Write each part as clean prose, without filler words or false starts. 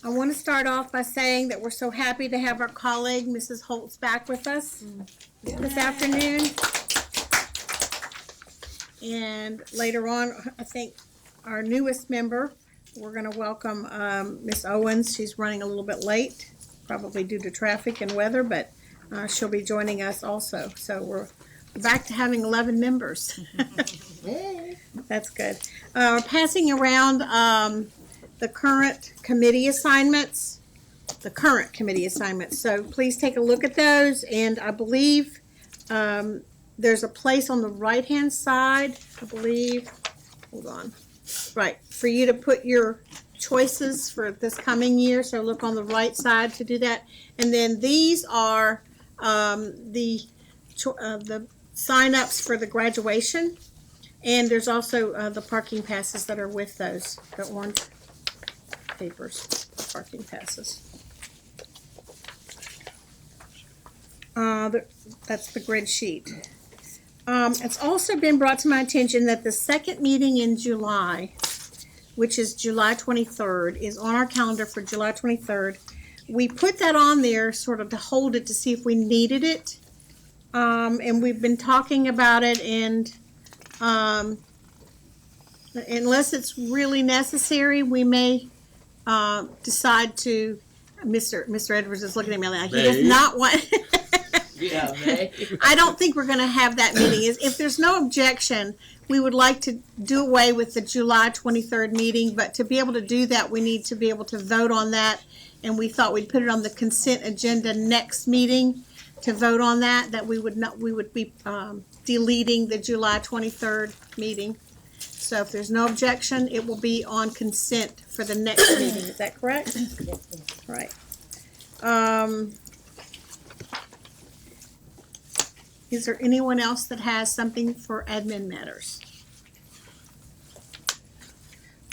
I want to start off by saying that we're so happy to have our colleague, Mrs. Holtz, back with us this afternoon. And later on, I think our newest member, we're going to welcome Miss Owens. She's running a little bit late, probably due to traffic and weather, but she'll be joining us also. So we're back to having 11 members. That's good. Passing around the current committee assignments. So please take a look at those. And I believe there's a place on the right-hand side, I believe. Hold on. Right, for you to put your choices for this coming year. So look on the right side to do that. And then these are the sign-ups for the graduation. And there's also the parking passes that are with those, the orange papers, parking passes. That's the grid sheet. It's also been brought to my attention that the second meeting in July, which is July 23rd, is on our calendar for July 23rd. We put that on there sort of to hold it to see if we needed it. And we've been talking about it, and unless it's really necessary, we may decide to. Mr. Edwards is looking at me like he does not want. Yeah, May. I don't think we're going to have that meeting. If there's no objection, we would like to do away with the July 23rd meeting, but to be able to do that, we need to be able to vote on that, and we thought we'd put it on the consent agenda next meeting to vote on that we would be deleting the July 23rd meeting. So if there's no objection, it will be on consent for the next meeting. Is that correct? Yes, Right. Is there anyone else that has something for admin matters?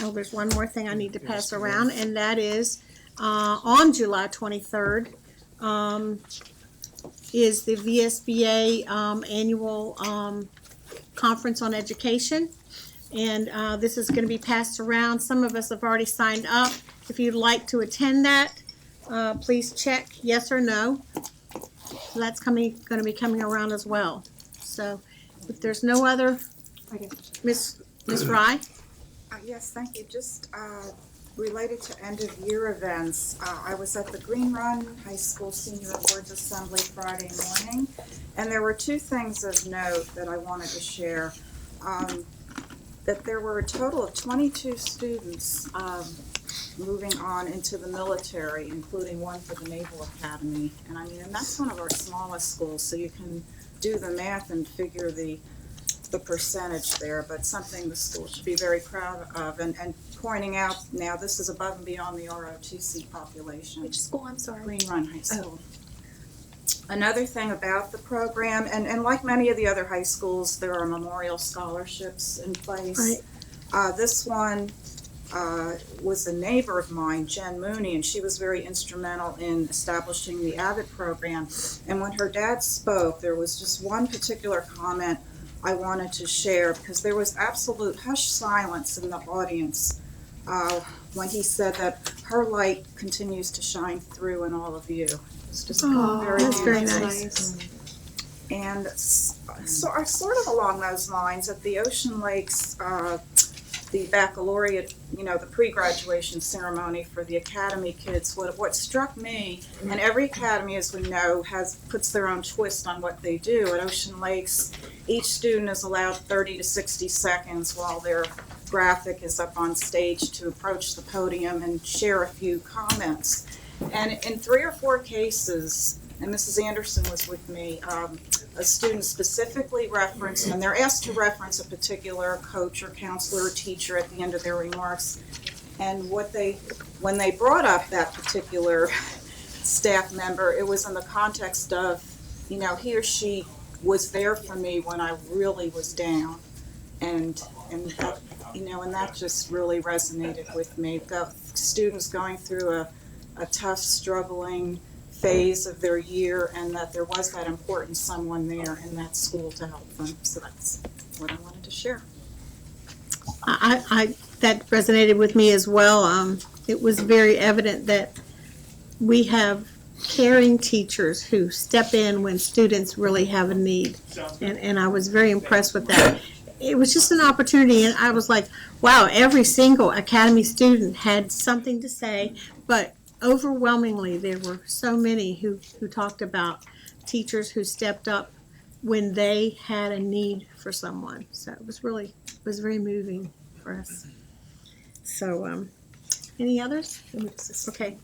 Oh, there's one more thing I need to pass around, and that is on July 23rd is the VSBA annual conference on education. And this is going to be passed around. Some of us have already signed up. If you'd like to attend that, please check yes or no. So that's going to be coming around as well. So if there's no other, Miss Rye? Yes, thank you. Just related to end of year events, I was at the Green Run High School Senior Awards Assembly Friday morning, and there were two things of note that I wanted to share. That there were a total of 22 students moving on into the military, including one for the Naval Academy. And that's one of our smallest schools, so you can do the math and figure the percentage there, but something the school should be very proud of. And pointing out now, this is above and beyond the ROTC population. Which school? I'm sorry. Green Run High School. Another thing about the program, and like many of the other high schools, there are memorial scholarships in place. Right. This one was a neighbor of mine, Jen Mooney, and she was very instrumental in establishing the AVID program. And when her dad spoke, there was just one particular comment I wanted to share, because there was absolute hushed silence in the audience when he said that her light continues to shine through in all of you. It's just very that's very beautiful. nice. And so, sort of along those lines, at the Ocean Lakes, the baccalaureate, the pre-graduation ceremony for the academy kids, what struck me, and every academy, as we know, puts their own twist on what they do. At Ocean Lakes, each student is allowed 30 to 60 seconds while their graphic is up on stage to approach the podium and share a few comments. And in 3 or 4 cases, and Mrs. Anderson was with me, a student specifically referenced, and they're asked to reference a particular coach or counselor or teacher at the end of their remarks. And when they brought up that particular staff member, it was in the context of, he or she was there for me when I really was down. And that, and that just really resonated with me. The students going through a tough, struggling phase of their year, and that there was that important someone there in that school to help them. So that's what I wanted to share. I that resonated with me as well. it was very evident that we have caring teachers who step in when students really have a need. And I was very impressed with that. It was just an opportunity, and I was like, wow, every single Academy student had something to say, but overwhelmingly there were so many who talked about teachers who stepped up when they had a need for someone. So it was very moving for us. So, any others? Okay.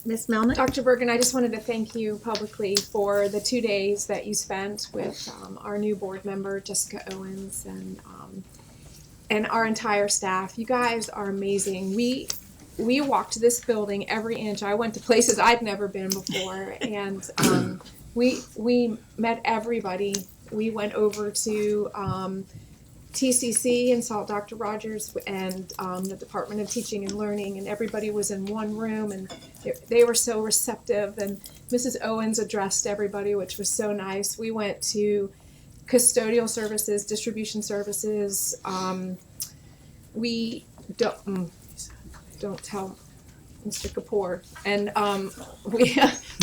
Ms. Melnick? Dr. Bergen, I just wanted to thank you publicly for the 2 days that you spent with our new board member, Jessica Owens, and our entire staff. You guys are amazing. We walked this building every inch. I went to places I'd never been before, and we met everybody. We went over to TCC and saw Dr. Rogers and the Department of Teaching and Learning, and everybody was in one room, and they were so receptive, and Mrs. Owens addressed everybody, which was so nice. We went to custodial services, distribution services. We don't tell Mr. Kapoor. And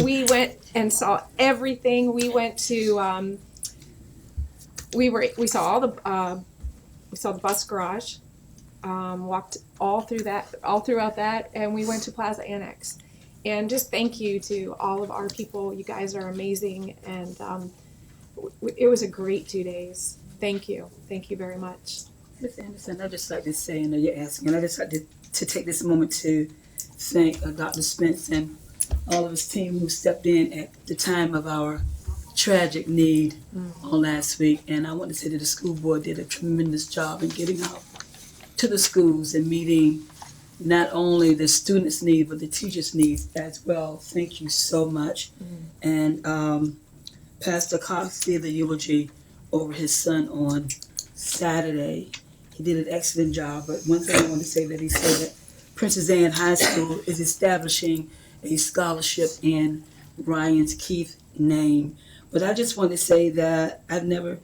we went and saw everything. We went to we saw the bus garage, walked all throughout that, and we went to Plaza Annex. And just thank you to all of our people. You guys are amazing, and it was a great 2 days. Thank you very much. Ms. Anderson, I'd just like to say, I know you're asking, and I'd just like to take this moment to thank Dr. Spence and all of his team who stepped in at the time of our tragic need on last week. And I want to say that the school board did a tremendous job in getting out to the schools and meeting not only the students' needs, but the teachers' needs as well. Thank you so much. And Pastor Cox did the eulogy over his son on Saturday. He did an excellent job, but one thing I want to say that he said that Princess Anne High School is establishing a scholarship in Ryan's Keith name. But I just want to say that I've never,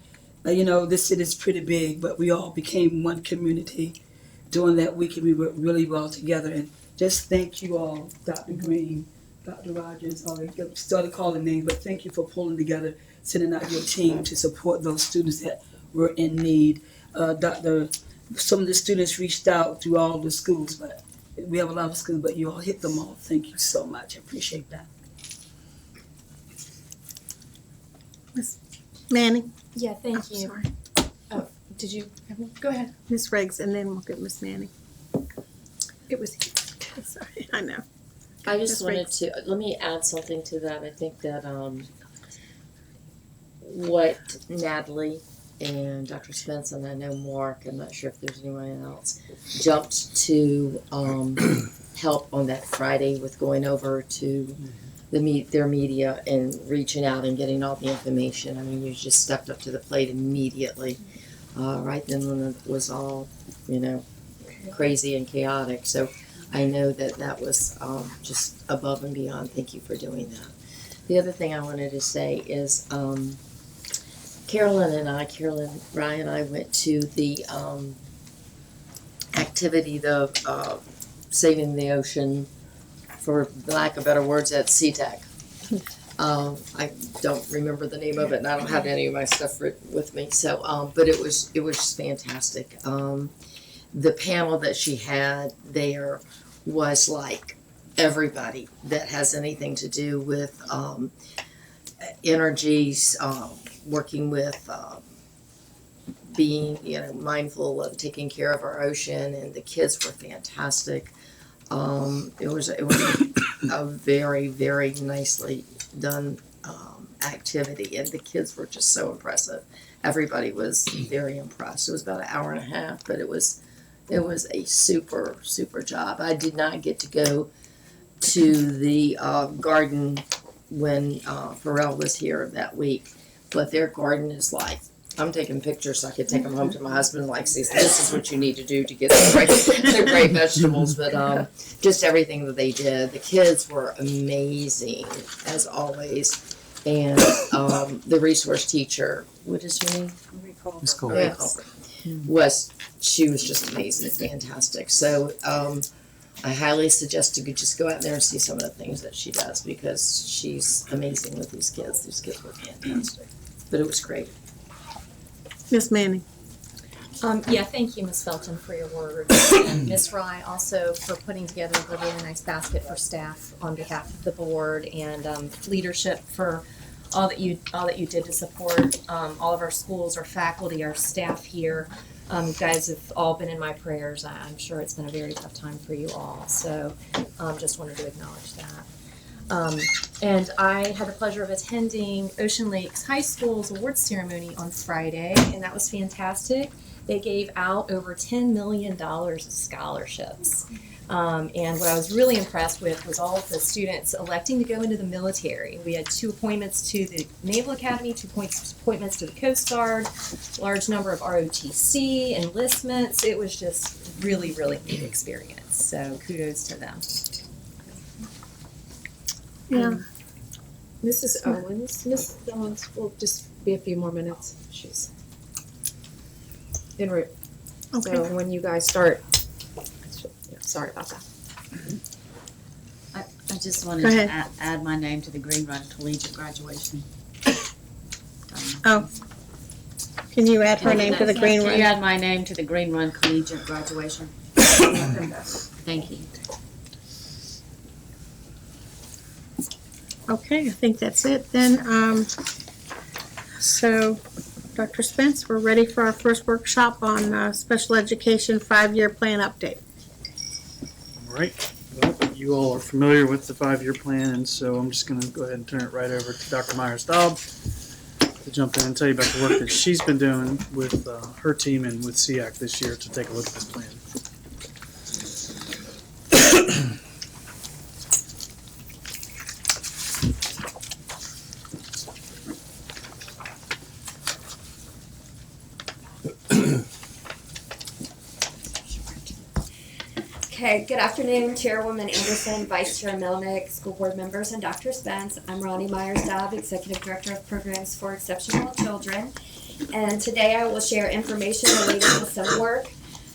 this city is pretty big, but we all became one community during that week, and we worked really well together. And just thank you all, Dr. Green, Dr. Rogers, all of you started calling names, but thank you for pulling together, sending out your team to support those students that were in need. Some of the students reached out through all the schools, but we have a lot of schools, but you all hit them all. Thank you so much. I appreciate that. Manning? Yeah, thank you. Sorry. Did you? Go ahead. Ms. Riggs, and then we'll get Ms. Manning. It was, sorry, I know. I just Ms. wanted Riggs. to, let me add something to that. I think that what Natalie and Dr. Spence, and I know Mark, I'm not sure if there's anyone else, jumped to help on that Friday with going over to their media and reaching out and getting all the information. I mean, you just stepped up to the plate immediately, right then when it was all, crazy and chaotic. So I know that was just above and beyond. Thank you for doing that. The other thing I wanted to say is Carolyn Ryan and I went to the activity, the Saving the Ocean, for lack of better words, at CTEC. I don't remember the name of it, and I don't have any of my stuff with me. So, but it was just fantastic. The panel that she had there was like everybody that has anything to do with energies, working with being mindful of taking care of our ocean, and the kids were fantastic. It was a very, very nicely done activity, and the kids were just so impressive. Everybody was very impressed. It was about an hour and a half, but it was a super, super job. I did not get to go to the garden when Pharrell was here that week, but their garden is like, I'm taking pictures so I could take them home to my husband. Like, see, this is what you need to do to get the great vegetables. But just everything that they did, the kids were amazing as always. And the resource teacher, what is her name? Ms. Cole. She was just amazing, fantastic. So I highly suggest you could just go out there and see some of the things that she does because she's amazing with these kids. These kids were fantastic. But it was great. Miss Manning. Yeah, thank you, Ms. Felton, for your words, and Ms. Rye also for putting together a really nice basket for staff on behalf of the board, and leadership for all that you did to support all of our schools, our faculty, our staff here. You guys have all been in my prayers. I'm sure it's been a very tough time for you all, so just wanted to acknowledge that. And I had the pleasure of attending Ocean Lakes High School's awards ceremony on Friday, and that was fantastic. They gave out over $10 million of scholarships. And what I was really impressed with was all of the students electing to go into the military. We had 2 appointments to the Naval Academy, 2 appointments to the Coast Guard, large number of ROTC, enlistments. It was just really, really neat experience. So kudos to them. Yeah. Mrs. Owens will just be a few more minutes. She's en route. Okay. So when you guys start, sorry about that. I just wanted Go to ahead. add my name to the Green Run Collegiate graduation. Oh. Can you add her name to the green Can you one? add my name to the Green Run Collegiate graduation? Thank you. Okay, I think that's it then. So, Dr. Spence, we're ready for our first workshop on special education 5-year plan update. All right. Well, you all are familiar with the 5-year plan, and so I'm just going to go ahead and turn it right over to Dr. Myers-Daub to jump in and tell you about the work that she's been doing with her team and with SEAC this year to take a look at this plan. Okay, good afternoon, Chairwoman Anderson, Vice Chair Melnick, school board members, and Dr. Spence. I'm Ronnie Myers-Daub, Executive Director of Programs for Exceptional Children. And today I will share information related to some work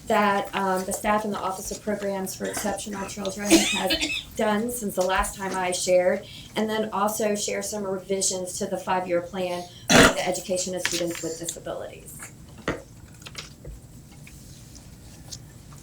that the staff in the Office of Programs for Exceptional Children has done since the last time I shared, and then also share some revisions to the 5-year plan for the education of students with disabilities.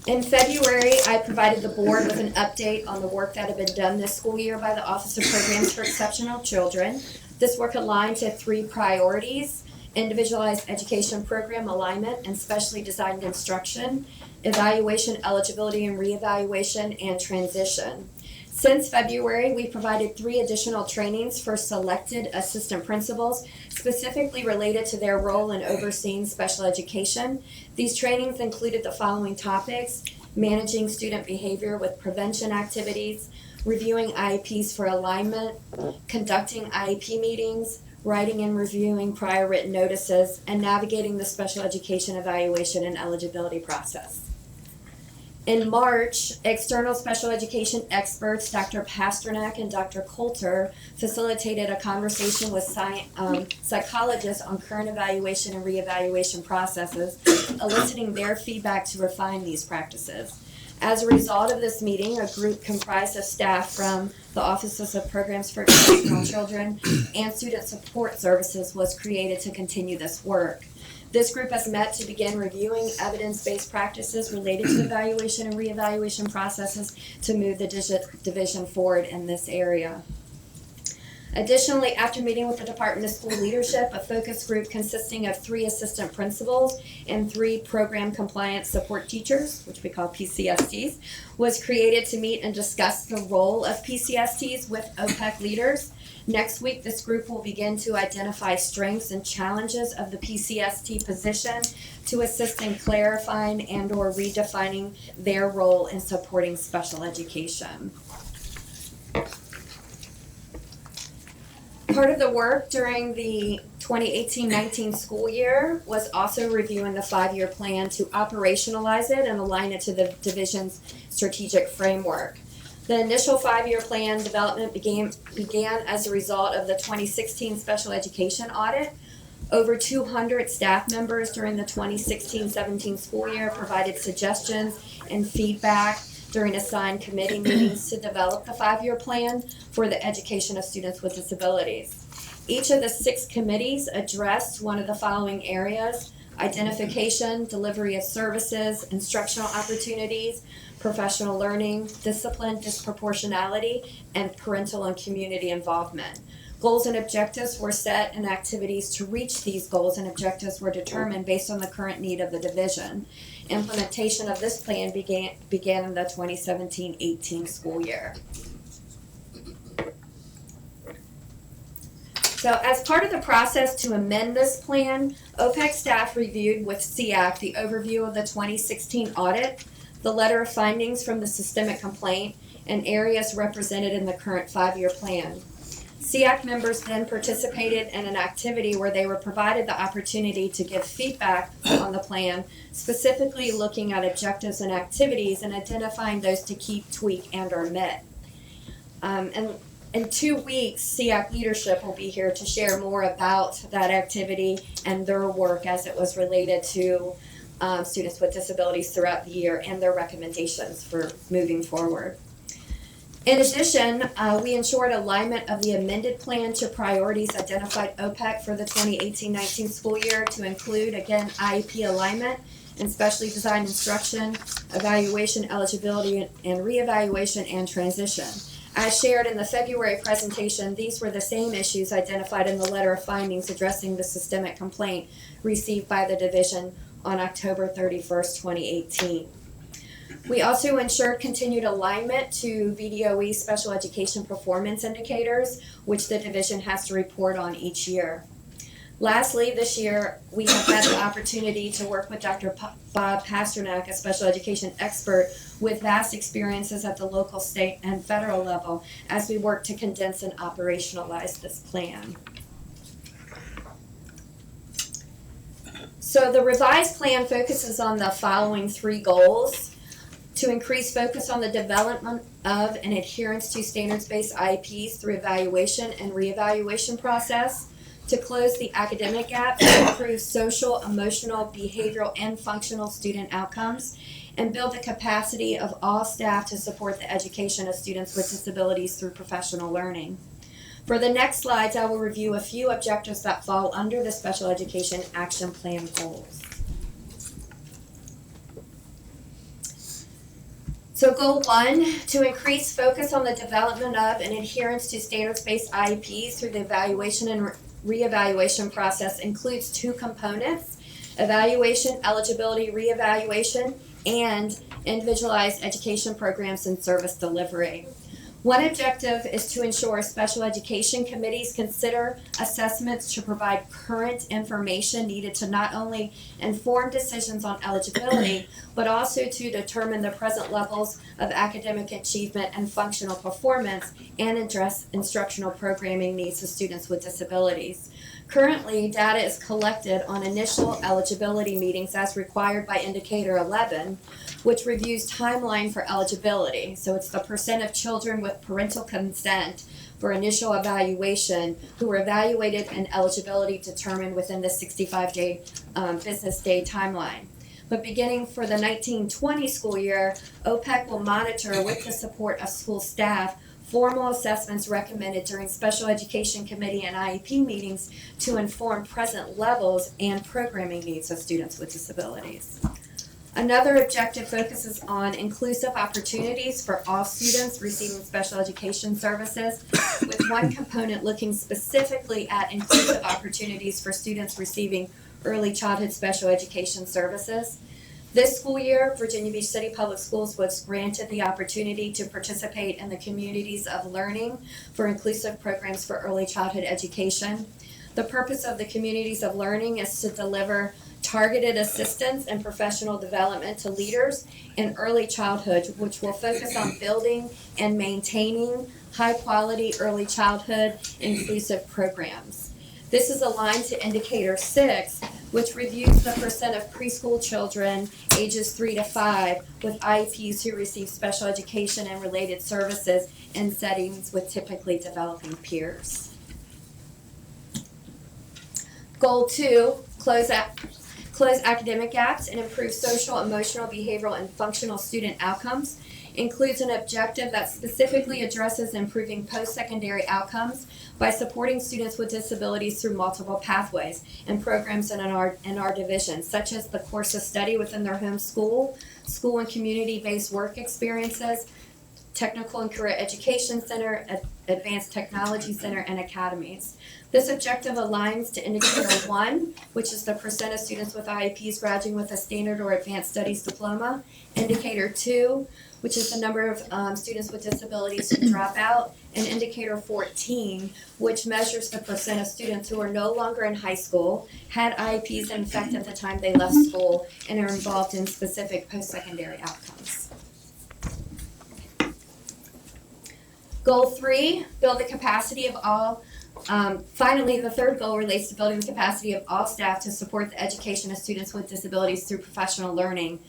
In February, I provided the board with an update on the work that had been done this school year by the Office of Programs for Exceptional Children. This work aligned to 3 priorities: individualized education program alignment and specially designed instruction, evaluation, eligibility and reevaluation, and transition. Since February, we provided 3 additional trainings for selected assistant principals, specifically related to their role in overseeing special education. These trainings included the following topics: managing student behavior with prevention activities, reviewing IEPs for alignment, conducting IEP meetings, writing and reviewing prior written notices, and navigating the special education evaluation and eligibility process. In March, external special education experts Dr. Pasternak and Dr. Coulter facilitated a conversation with psychologists on current evaluation and reevaluation processes, eliciting their feedback to refine these practices. As a result of this meeting, a group comprised of staff from the Offices of Programs for Exceptional Children and Student Support Services was created to continue this work. This group has met to begin reviewing evidence-based practices related to evaluation and reevaluation processes to move the division forward in this area. Additionally, after meeting with the Department of School Leadership, a focus group consisting of 3 assistant principals and 3 program compliance support teachers, which we call PCSTs, was created to meet and discuss the role of PCSTs with OPEC leaders. Next week, this group will begin to identify strengths and challenges of the PCST position to assist in clarifying and or redefining their role in supporting special education. Part of the work during the 2018-19 school year was also reviewing the 5-year plan to operationalize it and align it to the division's strategic framework. The initial 5-year plan development began as a result of the 2016 special education audit. Over 200 staff members during the 2016-17 school year provided suggestions and feedback during assigned committee meetings to develop the 5-year plan for the education of students with disabilities. Each of the 6 committees addressed one of the following areas: identification, delivery of services, instructional opportunities, professional learning, discipline, disproportionality, and parental and community involvement. Goals and objectives were set, and activities to reach these goals and objectives were determined based on the current need of the division. Implementation of this plan began in the 2017-18 school year. So as part of the process to amend this plan, OPEC staff reviewed with SEAC the overview of the 2016 audit, the letter of findings from the systemic complaint, and areas represented in the current 5-year plan. SEAC members then participated in an activity where they were provided the opportunity to give feedback on the plan, specifically looking at objectives and activities and identifying those to keep, tweak, and or omit. And in 2 weeks, SEAC leadership will be here to share more about that activity and their work as it was related to students with disabilities throughout the year and their recommendations for moving forward. In addition, we ensured alignment of the amended plan to priorities identified OPEC for the 2018-19 school year to include, again, IEP alignment and specially designed instruction, evaluation, eligibility, and reevaluation and transition. As shared in the February presentation, these were the same issues identified in the letter of findings addressing the systemic complaint received by the division on October 31st, 2018. We also ensured continued alignment to VDOE special education performance indicators, which the division has to report on each year. Lastly, this year, we have had the opportunity to work with Dr. Bob Pasternak, a special education expert with vast experiences at the local, state, and federal level, as we work to condense and operationalize this plan. So the revised plan focuses on the following 3 goals: to increase focus on the development of and adherence to standards-based IEPs through evaluation and reevaluation process, to close the academic gap, to improve social, emotional, behavioral, and functional student outcomes, and build the capacity of all staff to support the education of students with disabilities through professional learning. For the next slides, I will review a few objectives that fall under the Special Education Action Plan goals. So goal 1, to increase focus on the development of and adherence to standards-based IEPs through the evaluation and reevaluation process includes 2 components: evaluation, eligibility, reevaluation, and individualized education programs and service delivery. One objective is to ensure special education committees consider assessments to provide current information needed to not only inform decisions on eligibility, but also to determine the present levels of academic achievement and functional performance and address instructional programming needs of students with disabilities. Currently, data is collected on initial eligibility meetings as required by Indicator 11, which reviews timeline for eligibility. So it's the percent of children with parental consent for initial evaluation who were evaluated and eligibility determined within the 65-day business day timeline. But beginning for the 1920 school year, OPEC will monitor, with the support of school staff, formal assessments recommended during special education committee and IEP meetings to inform present levels and programming needs of students with disabilities. Another objective focuses on inclusive opportunities for all students receiving special education services, with one component looking specifically at inclusive opportunities for students receiving early childhood special education services. This school year, Virginia Beach City Public Schools was granted the opportunity to participate in the Communities of Learning for inclusive programs for early childhood education. The purpose of the Communities of Learning is to deliver targeted assistance and professional development to leaders in early childhood, which will focus on building and maintaining high-quality early childhood inclusive programs. This is aligned to Indicator 6, which reviews the percent of preschool children ages 3 to 5 with IEPs who receive special education and related services in settings with typically developing peers. Goal 2, close academic gaps and improve social, emotional, behavioral, and functional student outcomes. includes an objective that specifically addresses improving post-secondary outcomes by supporting students with disabilities through multiple pathways and programs in our division, such as the course of study within their home school, school and community-based work experiences, technical and career education center, advanced technology center, and academies. This objective aligns to indicator 1, which is the percent of students with IEPs graduating with a standard or advanced studies diploma, indicator 2, which is the number of students with disabilities who drop out, and indicator 14, which measures the percent of students who are no longer in high school, had IEPs in effect at the time they left school, and are involved in specific post-secondary outcomes. Goal 3, build the capacity of all. Finally, the third goal relates to building the capacity of all staff to support the education of students with disabilities through professional learning.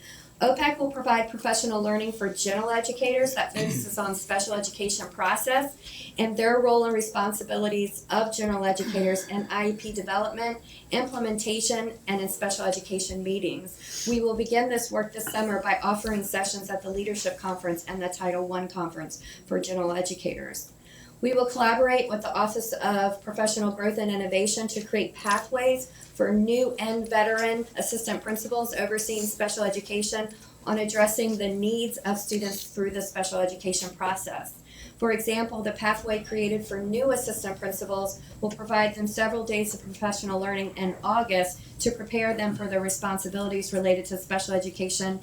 OPEC will provide professional learning for general educators that focuses on special education process and their role and responsibilities of general educators in IEP development, implementation, and in special education meetings. We will begin this work this summer by offering sessions at the Leadership Conference and the Title I Conference for general educators. We will collaborate with the Office of Professional Growth and Innovation to create pathways for new and veteran assistant principals overseeing special education on addressing the needs of students through the special education process. For example, the pathway created for new assistant principals will provide them several days of professional learning in August to prepare them for their responsibilities related to special education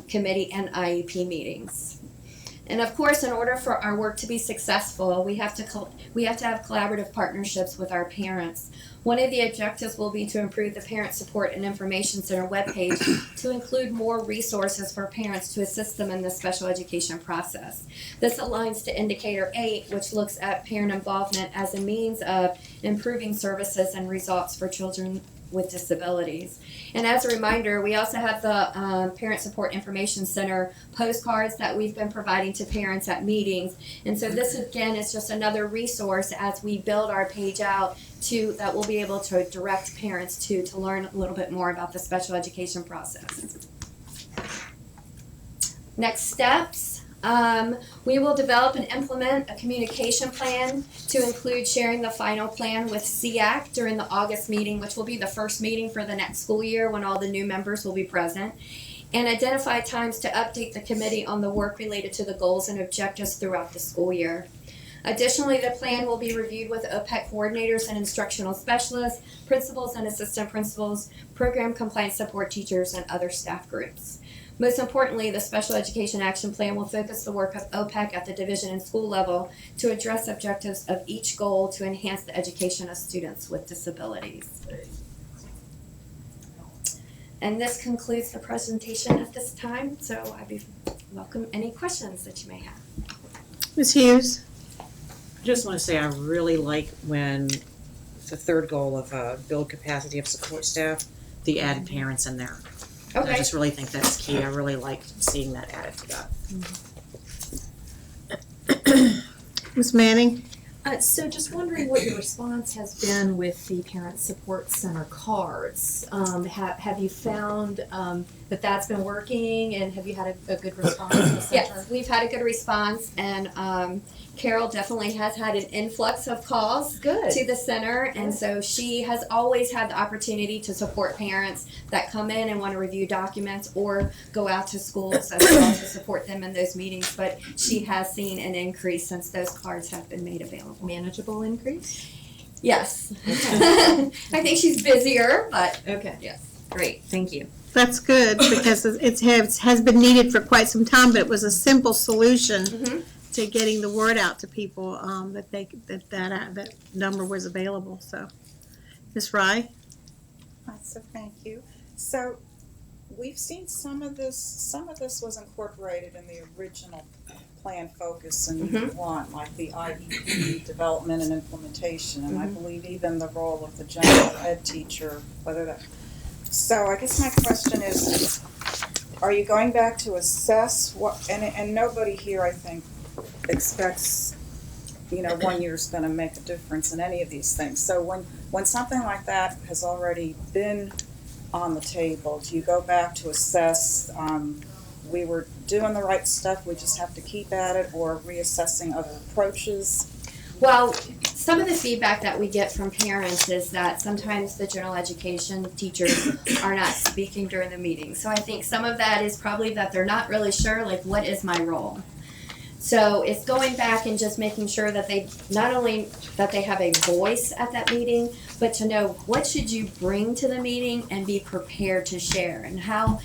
committee and IEP meetings. And of course, in order for our work to be successful, we have to have collaborative partnerships with our parents. One of the objectives will be to improve the Parent Support and Information Center webpage to include more resources for parents to assist them in the special education process. This aligns to Indicator 8, which looks at parent involvement as a means of improving services and results for children with disabilities. And as a reminder, we also have the Parent Support Information Center postcards that we've been providing to parents at meetings. And so this again is just another resource as we build our page out that we'll be able to direct parents to learn a little bit more about the special education process. Next steps. We will develop and implement a communication plan to include sharing the final plan with SEAC during the August meeting, which will be the first meeting for the next school year when all the new members will be present, and identify times to update the committee on the work related to the goals and objectives throughout the school year. Additionally, the plan will be reviewed with OPEC coordinators and instructional specialists, principals and assistant principals, program compliance support teachers, and other staff groups. Most importantly, the Special Education Action Plan will focus the work of OPEC at the division and school level to address objectives of each goal to enhance the education of students with disabilities. And this concludes the presentation at this time, so I'd welcome any questions that you may have. Ms. Hughes? Just want to say I really like when the third goal of build capacity of support staff, the added parents in there. I just really think that's key. I really like seeing that added to that. Ms. Manning? So just wondering what your response has been with the Parent Support Center cards. Have you found that that's been working, and have you had a good response in the center? Yes, we've had a good response, and Carol definitely has had an influx of calls to the center, and so she has always had the opportunity to support parents that come in and want to review documents or go out to schools as well to support them in those meetings, but she has seen an increase since those cards have been made available. Manageable increase? Yes. I think she's busier, but Okay. yes. Great, thank you. That's good, because it has been needed for quite some time, but it was a simple solution to getting the word out to people, that number was available, so. Ms. Rye? So thank you. So we've seen some of this was incorporated in the original plan focus in one, like the IEP development and implementation, and I believe even the role of the general ed teacher, so I guess my question is, are you going back to assess what, and nobody here I think expects 1 year's going to make a difference in any of these things. So when something like that has already been on the table, do you go back to assess we were doing the right stuff, we just have to keep at it, or reassessing other approaches? Well, some of the feedback that we get from parents is that sometimes the general education teachers are not speaking during the meeting. So I think some of that is probably that they're not really sure, like, what is my role? So it's going back and just making sure that they, not only that they have a voice at that meeting, but to know what should you bring to the meeting and be prepared to share, and how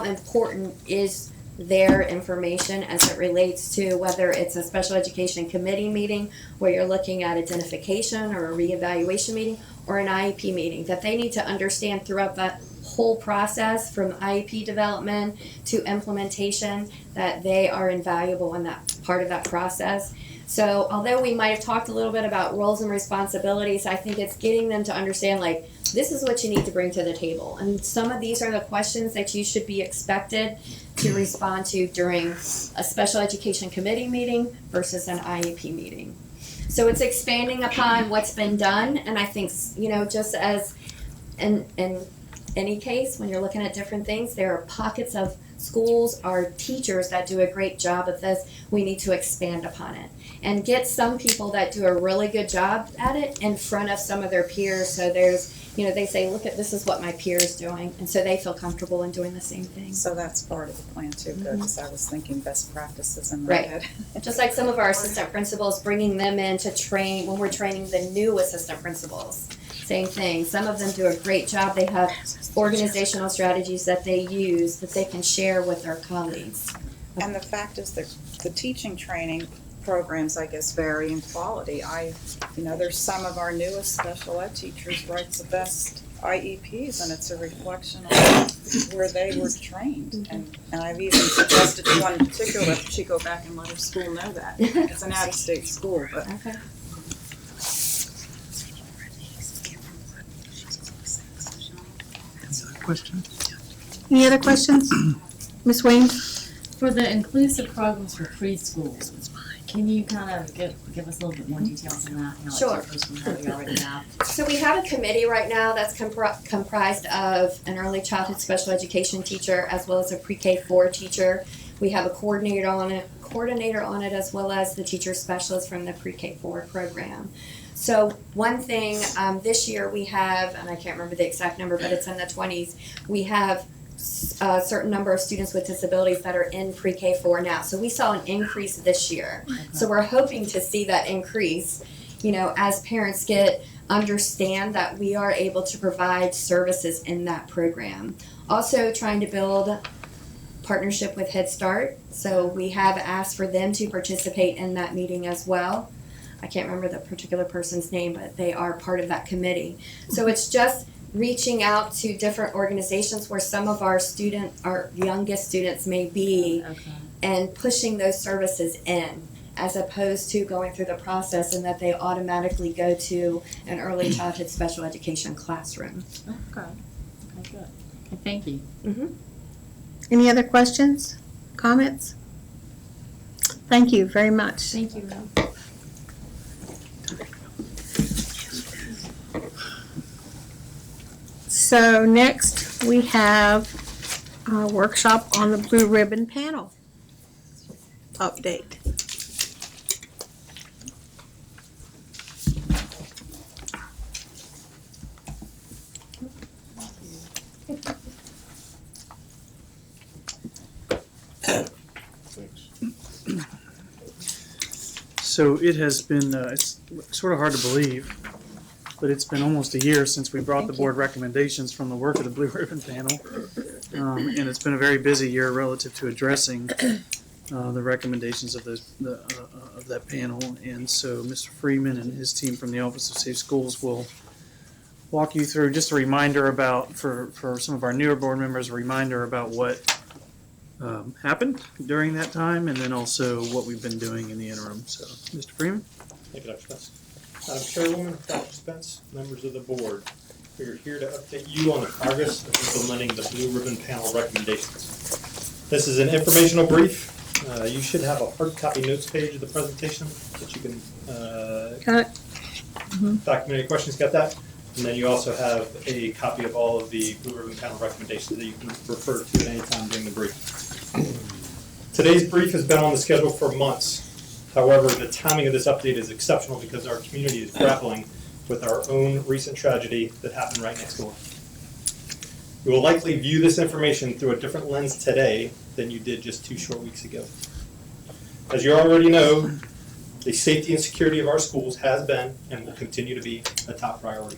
important is their information as it relates to whether it's a special education committee meeting where you're looking at identification, or a reevaluation meeting, or an IEP meeting, that they need to understand throughout that whole process from IEP development to implementation, that they are invaluable in that part of that process. So although we might have talked a little bit about roles and responsibilities, I think it's getting them to understand, like, this is what you need to bring to the table. And some of these are the questions that you should be expected to respond to during a special education committee meeting versus an IEP meeting. So it's expanding upon what's been done, and I think, just as in any case, when you're looking at different things, there are pockets of schools or teachers that do a great job of this. We need to expand upon it and get some people that do a really good job at it in front of some of their peers. So there's, they say, look at, this is what my peer is doing, and so they feel comfortable in doing the same thing. So that's part of the plan too, good, because I was thinking best practices in my Right. head. Just like some of our assistant principals, bringing them in to train, when we're training the new assistant principals. Same thing. Some of them do a great job. They have organizational strategies that they use that they can share with their colleagues. And the fact is that the teaching training programs, I guess, vary in quality. There's some of our newest special ed teachers write the best IEPs, and it's a reflection of where they were trained. And I've even suggested to one in particular that she go back and let her school know that. It's an out-of-state school, but Okay. Question? Any other questions? Ms. Wayne? For the inclusive programs for preschools, can you kind of give us a little bit more details on that? Sure. What you already have. So we have a committee right now that's comprised of an early childhood special education teacher as well as a pre-K4 teacher. We have a coordinator on it as well as the teacher specialist from the pre-K4 program. So one thing, this year we have, and I can't remember the exact number, but it's in the 20s, we have a certain number of students with disabilities that are in pre-K4 now. So we saw an increase this year. So we're hoping to see that increase, as parents understand that we are able to provide services in that program. Also trying to build partnership with Head Start. So we have asked for them to participate in that meeting as well. I can't remember the particular person's name, but they are part of that committee. So it's just reaching out to different organizations where some of our youngest students may be, and pushing those services in, as opposed to going through the process and that they automatically go to an early childhood special education classroom. Okay. Okay, good. Okay, thank you. Any other questions, comments? Thank you very much. Thank you. So next, we have a workshop on the Blue Ribbon Panel update. So it has been, it's sort of hard to believe, but it's been almost a year since we brought the board recommendations from the work of the Blue Ribbon Panel. And it's been a very busy year relative to addressing the recommendations of that panel. And so Mr. Freeman and his team from the Office of Safe Schools will walk you through just a reminder about, for some of our newer board members, a reminder about what happened during that time, and then also what we've been doing in the interim. So, Mr. Freeman? Thank you, Dr. Spence. Madam Chairwoman, Dr. Spence, members of the board, we are here to update you on the progress of implementing the Blue Ribbon Panel recommendations. This is an informational brief. You should have a hard copy notes page of the presentation that you can Got it? document any questions. Got that? And then you also have a copy of all of the Blue Ribbon Panel recommendations that you can refer to at any time during the brief. Today's brief has been on the schedule for months. However, the timing of this update is exceptional because our community is grappling with our own recent tragedy that happened right next door. You will likely view this information through a different lens today than you did just 2 short weeks ago. As you already know, the safety and security of our schools has been and will continue to be a top priority.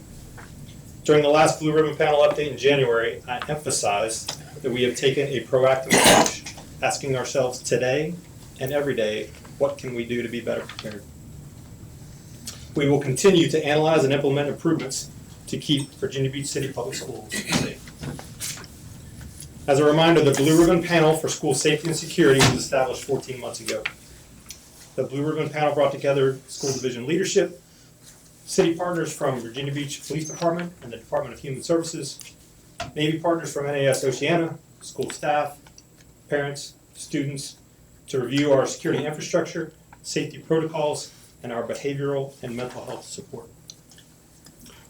During the last Blue Ribbon Panel update in January, I emphasized that we have taken a proactive approach, asking ourselves today and every day, what can we do to be better prepared? We will continue to analyze and implement improvements to keep Virginia Beach City Public Schools safe. As a reminder, the Blue Ribbon Panel for School Safety and Security was established 14 months ago. The Blue Ribbon Panel brought together school division leadership, city partners from Virginia Beach Police Department and the Department of Human Services, Navy partners from NAS Oceana, school staff, parents, students, to review our security infrastructure, safety protocols, and our behavioral and mental health support.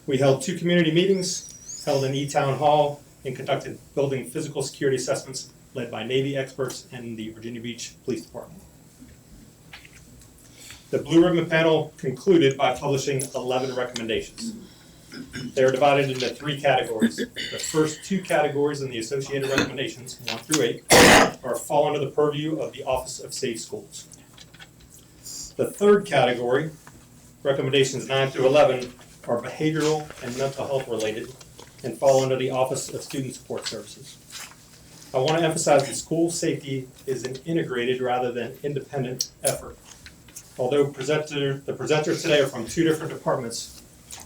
We held 2 community meetings, held an E-Town Hall, and conducted building physical security assessments led by Navy experts and the Virginia Beach Police Department. The Blue Ribbon Panel concluded by publishing 11 recommendations. They are divided into 3 categories. The first 2 categories in the associated recommendations, 1 through 8, fall under the purview of the Office of Safe Schools. The third category, recommendations 9 through 11, are behavioral and mental health related and fall under the Office of Student Support Services. I want to emphasize that school safety is an integrated rather than independent effort. Although the presenters today are from 2 different departments,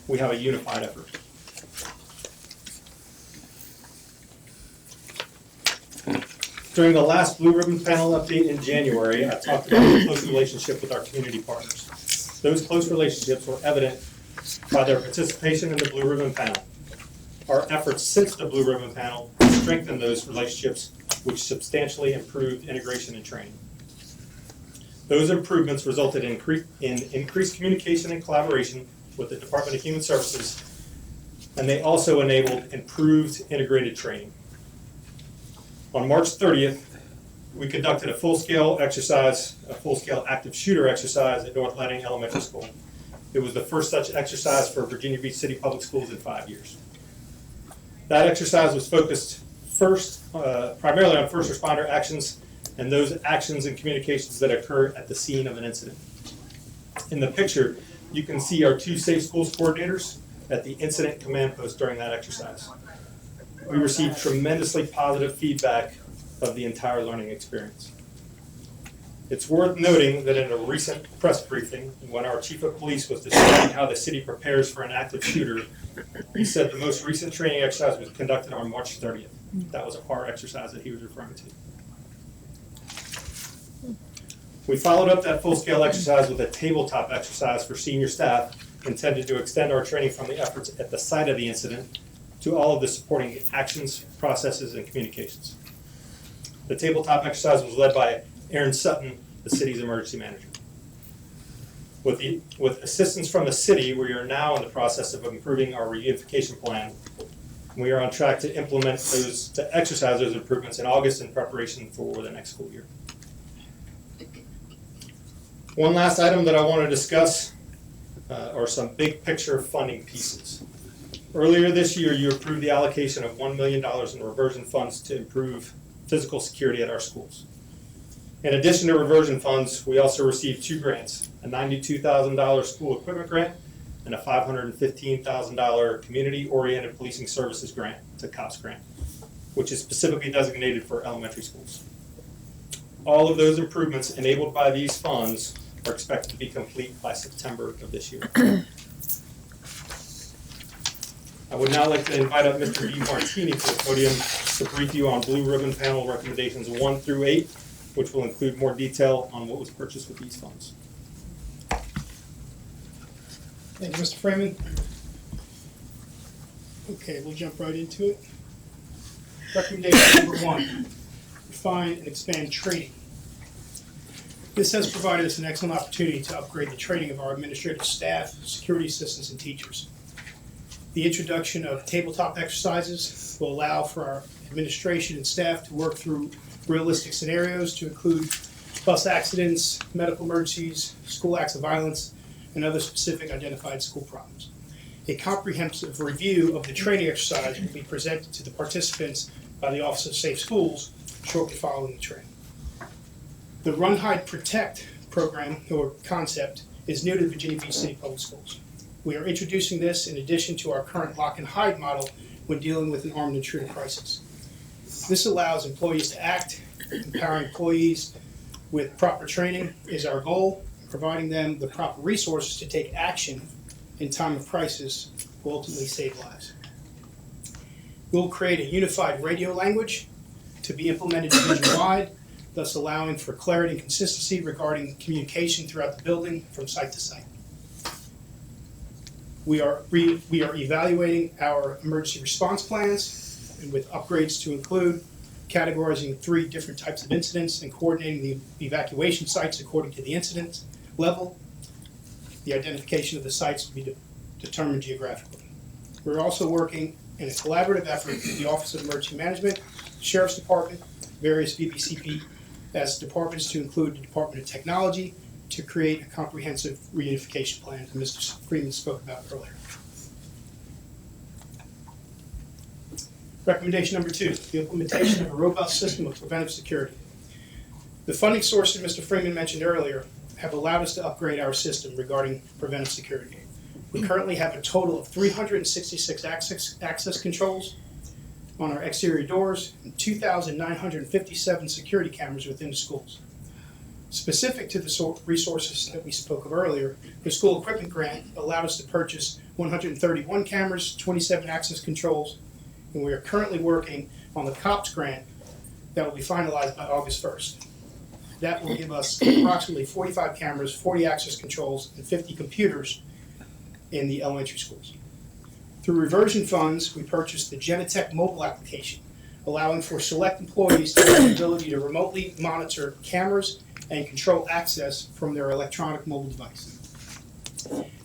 we have a unified effort. During the last Blue Ribbon Panel update in January, I talked about the close relationship with our community partners. Those close relationships were evident by their participation in the Blue Ribbon Panel. Our efforts since the Blue Ribbon Panel strengthened those relationships, which substantially improved integration and training. Those improvements resulted in increased communication and collaboration with the Department of Human Services, and they also enabled improved integrated training. On March 30th, we conducted a full-scale active shooter exercise at North Leading Elementary School. It was the first such exercise for Virginia Beach City Public Schools in 5 years. That exercise was focused primarily on first responder actions and those actions and communications that occur at the scene of an incident. In the picture, you can see our 2 Safe Schools coordinators at the incident command post during that exercise. We received tremendously positive feedback of the entire learning experience. It's worth noting that in a recent press briefing, when our chief of police was describing how the city prepares for an active shooter, he said the most recent training exercise was conducted on March 30th. That was our exercise that he was referring to. We followed up that full-scale exercise with a tabletop exercise for senior staff intended to extend our training from the efforts at the site of the incident to all of the supporting actions, processes, and communications. The tabletop exercise was led by Aaron Sutton, the city's emergency manager. With assistance from the city, we are now in the process of improving our reunification plan. We are on track to implement to exercise those improvements in August in preparation for the next school year. One last item that I want to discuss are some big picture funding pieces. Earlier this year, you approved the allocation of $1 million in reversion funds to improve physical security at our schools. In addition to reversion funds, we also received 2 grants, a $92,000 school equipment grant and a $515,000 community-oriented policing services grant, it's a COPS grant, which is specifically designated for elementary schools. All of those improvements enabled by these funds are expected to be complete by September of this year. I would now like to invite up Mr. D. Martini to the podium to brief you on Blue Ribbon Panel recommendations 1 through 8, which will include more detail on what was purchased with these funds. Thank you, Mr. Freeman. Okay, we'll jump right into it. Recommendation number 1, refine and expand training. This has provided us an excellent opportunity to upgrade the training of our administrative staff, security assistants, and teachers. The introduction of tabletop exercises will allow for our administration and staff to work through realistic scenarios to include bus accidents, medical emergencies, school acts of violence, and other specific identified school problems. A comprehensive review of the training exercise will be presented to the participants by the Office of Safe Schools shortly following the training. The Run, Hide, Protect program or concept is new to Virginia Beach City Public Schools. We are introducing this in addition to our current lock and hide model when dealing with an armed intruder crisis. This allows employees to act, empowering employees with proper training is our goal. Providing them the proper resources to take action in time of crisis will ultimately save lives. We'll create a unified radio language to be implemented division-wide, thus allowing for clarity and consistency regarding communication throughout the building from site to site. We are evaluating our emergency response plans and with upgrades to include categorizing 3 different types of incidents and coordinating the evacuation sites according to the incident level. The identification of the sites will be determined geographically. We're also working in a collaborative effort with the Office of Emergency Management, Sheriff's Department, various VBCP as departments to include the Department of Technology to create a comprehensive reunification plan that Mr. Freeman spoke about earlier. Recommendation number 2, the implementation of a robust system of preventive security. The funding sources Mr. Freeman mentioned earlier have allowed us to upgrade our system regarding preventive security. We currently have a total of 366 access controls on our exterior doors and 2,957 security cameras within the schools. Specific to the resources that we spoke of earlier, the school equipment grant allowed us to purchase 131 cameras, 27 access controls, and we are currently working on the COPS grant that will be finalized by August 1st. That will give us approximately 45 cameras, 40 access controls, and 50 computers in the elementary schools. Through reversion funds, we purchased the Genetec mobile application, allowing for select employees to have the ability to remotely monitor cameras and control access from their electronic mobile device.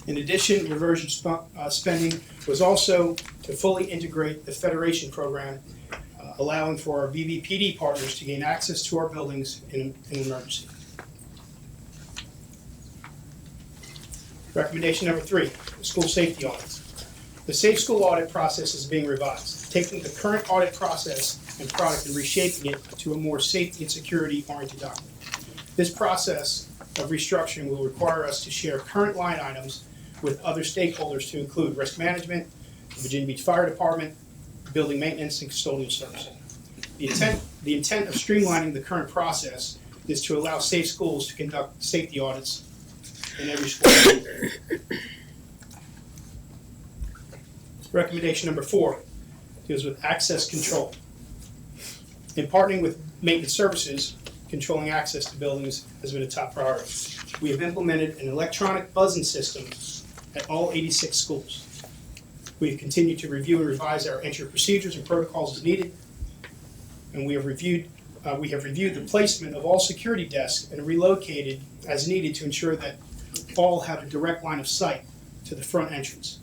In addition, reversion spending was also to fully integrate the Federation program, allowing for our VVPD partners to gain access to our buildings in an emergency. Recommendation number 3, school safety audits. The Safe School audit process is being revised, taking the current audit process and product and reshaping it to a more safety and security oriented document. This process of restructuring will require us to share current line items with other stakeholders to include risk management, the Virginia Beach Fire Department, building maintenance, and custodial services. The intent of streamlining the current process is to allow Safe Schools to conduct safety audits in every school. Recommendation number 4 deals with access control. In partnering with maintenance services, controlling access to buildings has been a top priority. We have implemented an electronic buzzing system at all 86 schools. We have continued to review and revise our entry procedures and protocols as needed, and we have reviewed the placement of all security desks and relocated as needed to ensure that all have a direct line of sight to the front entrance.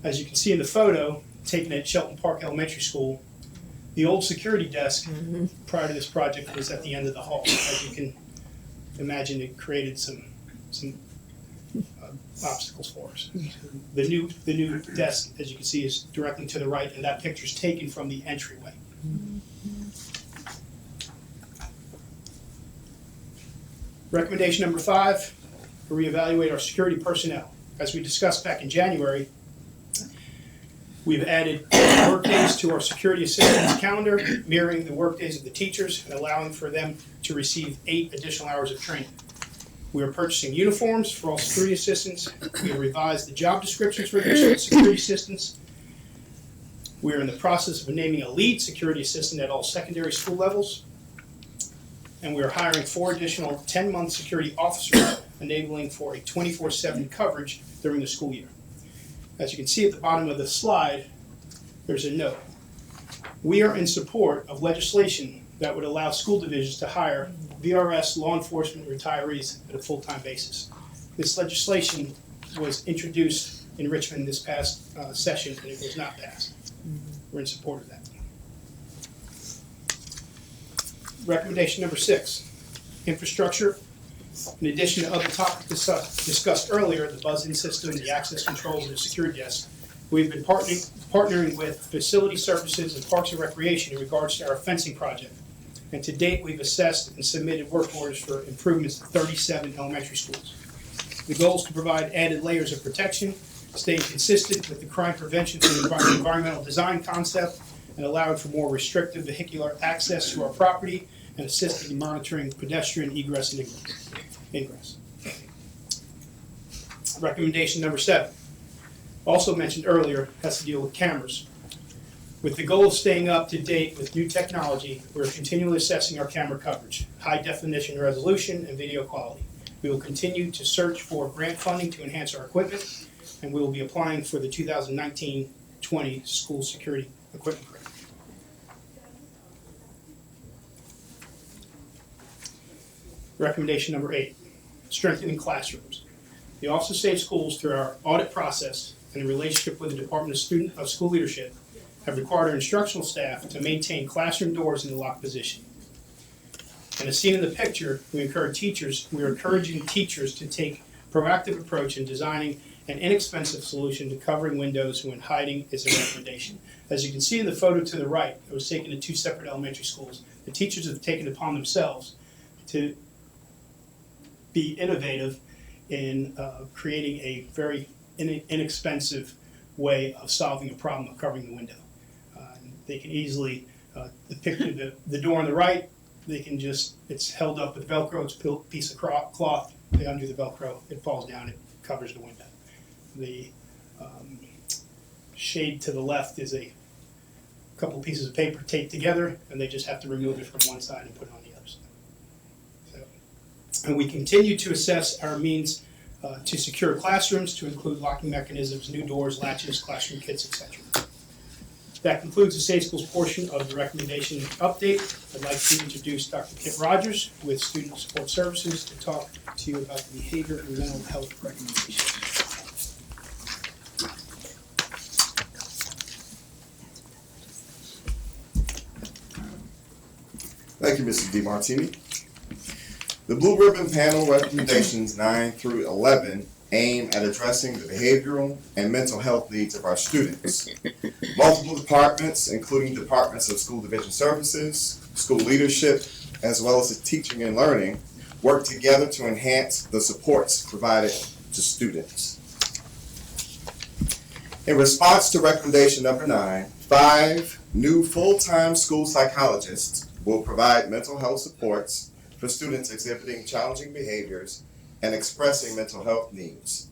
As you can see in the photo taken at Shelton Park Elementary School, the old security desk prior to this project was at the end of the hall. As you can imagine, it created some obstacles for us. The new desk, as you can see, is directly to the right, and that picture is taken from the entryway. Recommendation number 5, to reevaluate our security personnel. As we discussed back in January, we've added workdays to our security assistants calendar, mirroring the workdays of the teachers and allowing for them to receive 8 additional hours of training. We are purchasing uniforms for all security assistants. We have revised the job descriptions for the security assistants. We are in the process of naming a lead security assistant at all secondary school levels. And we are hiring 4 additional 10-month security officers, enabling for a 24/7 coverage during the school year. As you can see at the bottom of the slide, there's a note. We are in support of legislation that would allow school divisions to hire VRS law enforcement retirees at a full-time basis. This legislation was introduced in Richmond this past session, and it was not passed. We're in support of that. Recommendation number 6, infrastructure. In addition to other topics discussed earlier, the buzz-in system, the access controls, and the security desk, we've been partnering with Facility Services and Parks and Recreation in regards to our fencing project. And to date, we've assessed and submitted work orders for improvements to 37 elementary schools. The goal is to provide added layers of protection, staying consistent with the crime prevention and environmental design concept, and allowing for more restrictive vehicular access to our property, and assisting in monitoring pedestrian egress and ingress. Recommendation number 7, also mentioned earlier, has to deal with cameras. With the goal of staying up to date with new technology, we're continually assessing our camera coverage, high definition resolution, and video quality. We will continue to search for grant funding to enhance our equipment, and we will be applying for the 2019-20 school security equipment grant. Recommendation number 8, strengthening classrooms. The Office of Safe Schools, through our audit process and in relationship with the Department of School Leadership, have required our instructional staff to maintain classroom doors in the locked position. And as seen in the picture, we are encouraging teachers to take a proactive approach in designing an inexpensive solution to covering windows when hiding is a recommendation. As you can see in the photo to the right, it was taken in 2 separate elementary schools. The teachers have taken it upon themselves to be innovative in creating a very inexpensive way of solving a problem of covering the window. They can easily depict the door on the right. They can just, it's held up with Velcro, it's a piece of cloth, they undo the Velcro, it falls down, it covers the window. The shade to the left is a couple pieces of paper taped together, and they just have to remove it from one side and put it on the other side. So, and we continue to assess our means to secure classrooms, to include locking mechanisms, new doors, latches, classroom kits, etc. That concludes the Safe Schools portion of the recommendation update. I'd like to introduce Dr. Kit Rogers with Student Support Services to talk to you about the behavior and mental health recommendations. Thank you, Mr. DeMartini. The Blue Ribbon Panel recommendations 9 through 11 aim at addressing the behavioral and mental health needs of our students. Multiple departments, including departments of School Division Services, School Leadership, as well as Teaching and Learning, work together to enhance the supports provided to students. In response to recommendation number 9, 5 new full-time school psychologists will provide mental health supports for students exhibiting challenging behaviors and expressing mental health needs.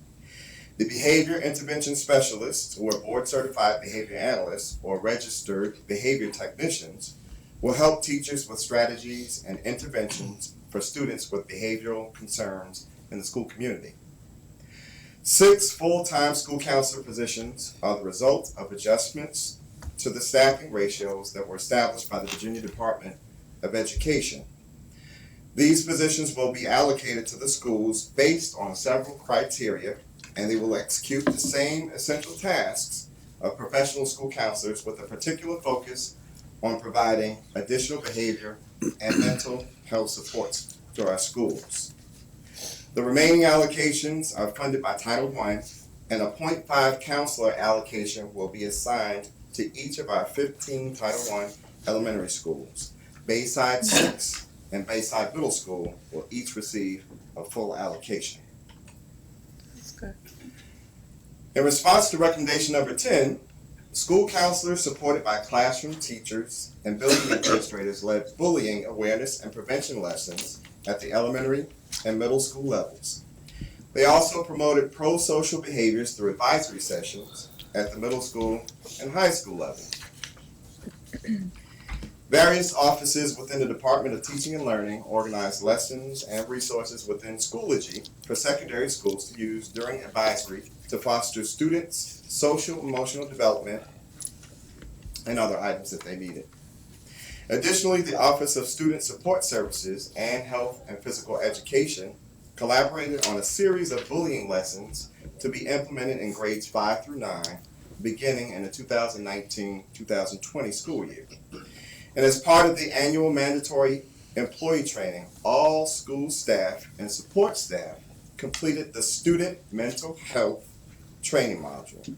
The behavior intervention specialists, who are board-certified behavior analysts or registered behavior technicians, will help teachers with strategies and interventions for students with behavioral concerns in the school community. 6 full-time school counselor positions are the result of adjustments to the staffing ratios that were established by the Virginia Department of Education. These positions will be allocated to the schools based on several criteria, and they will execute the same essential tasks of professional school counselors with a particular focus on providing additional behavior and mental health supports to our schools. The remaining allocations are funded by Title I, and a .5 counselor allocation will be assigned to each of our 15 Title I elementary schools. Bayside 6 and Bayside Middle School will each receive a full allocation. That's good. In response to recommendation number 10, school counselors supported by classroom teachers and building administrators led bullying awareness and prevention lessons at the elementary and middle school levels. They also promoted pro-social behaviors through advisory sessions at the middle school and high school level. Various offices within the Department of Teaching and Learning organize lessons and resources within Schoology for secondary schools to use during advisory to foster students' social emotional development and other items that they needed. Additionally, the Office of Student Support Services and Health and Physical Education collaborated on a series of bullying lessons to be implemented in grades 5 through 9, beginning in the 2019-2020 school year. And as part of the annual mandatory employee training, all school staff and support staff completed the Student Mental Health Training Module.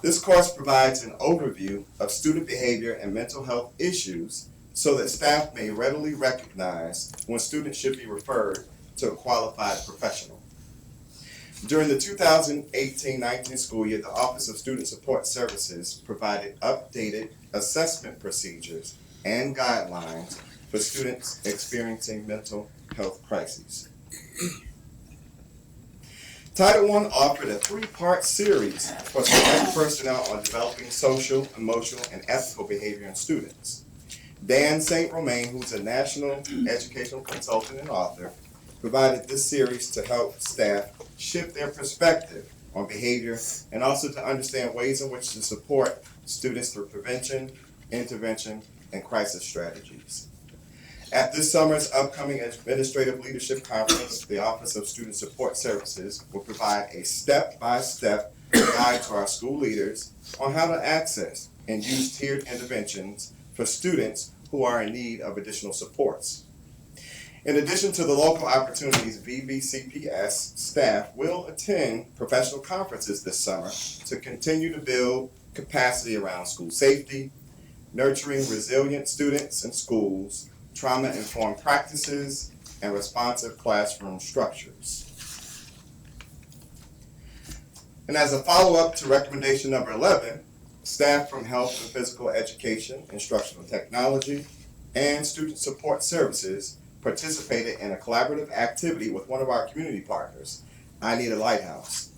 This course provides an overview of student behavior and mental health issues so that staff may readily recognize when students should be referred to a qualified professional. During the 2018-19 school year, the Office of Student Support Services provided updated assessment procedures and guidelines for students experiencing mental health crises. Title I offered a 3-part series for select personnel on developing social, emotional, and ethical behavior in students. Dan St. Romain, who's a national educational consultant and author, provided this series to help staff shift their perspective on behavior and also to understand ways in which to support students through prevention, intervention, and crisis strategies. At this summer's upcoming Administrative Leadership Conference, the Office of Student Support Services will provide a step-by-step guide to our school leaders on how to access and use tiered interventions for students who are in need of additional supports. In addition to the local opportunities, VBCPS staff will attend professional conferences this summer to continue to build capacity around school safety, nurturing resilient students in schools, trauma-informed practices, and responsive classroom structures. And as a follow-up to recommendation number 11, staff from Health and Physical Education, Instructional Technology, and Student Support Services participated in a collaborative activity with one of our community partners, I Need a Lighthouse.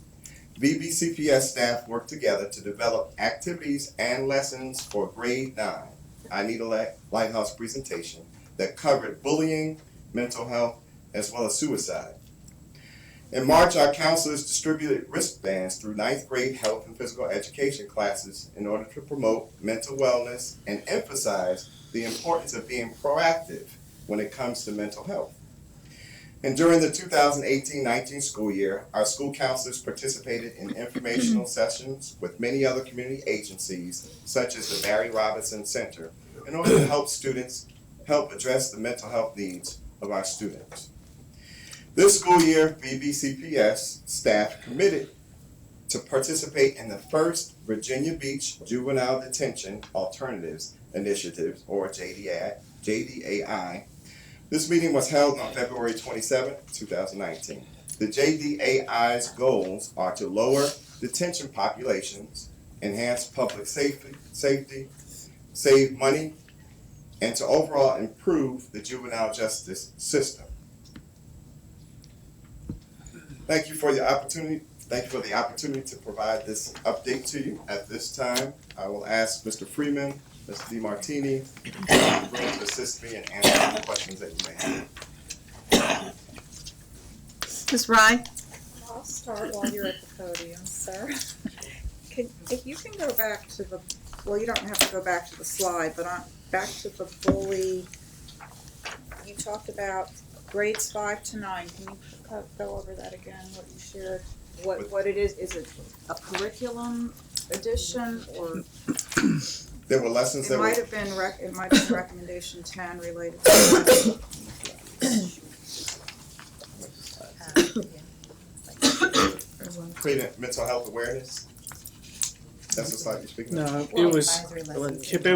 VBCPS staff worked together to develop activities and lessons for grade 9, I Need a Lighthouse presentation that covered bullying, mental health, as well as suicide. In March, our counselors distributed wristbands through 9th grade health and physical education classes in order to promote mental wellness and emphasize the importance of being proactive when it comes to mental health. And during the 2018-19 school year, our school counselors participated in informational sessions with many other community agencies, such as the Barry Robinson Center, in order to help students help address the mental health needs of our students. This school year, VBCPS staff committed to participate in the first Virginia Beach Juvenile Detention Alternatives Initiative, or JDAI. This meeting was held on February 27, 2019. The JDAI's goals are to lower detention populations, enhance public safety, save money, and to overall improve the juvenile justice system. Thank you for the opportunity to provide this update to you. At this time, I will ask Mr. Freeman, Mr. DeMartini, to assist me in answering the questions that you may have. Ms. Rye? I'll start while you're at the podium, sir. If you can go back to the, well, you don't have to go back to the slide, but back to the bully. You talked about grades 5 to 9. Can you go over that again, what you shared? What it is it a curriculum addition or? There were lessons that It were. might have been recommendation 10 related to that. Creating mental health awareness. That's the slide you're speaking of? No, it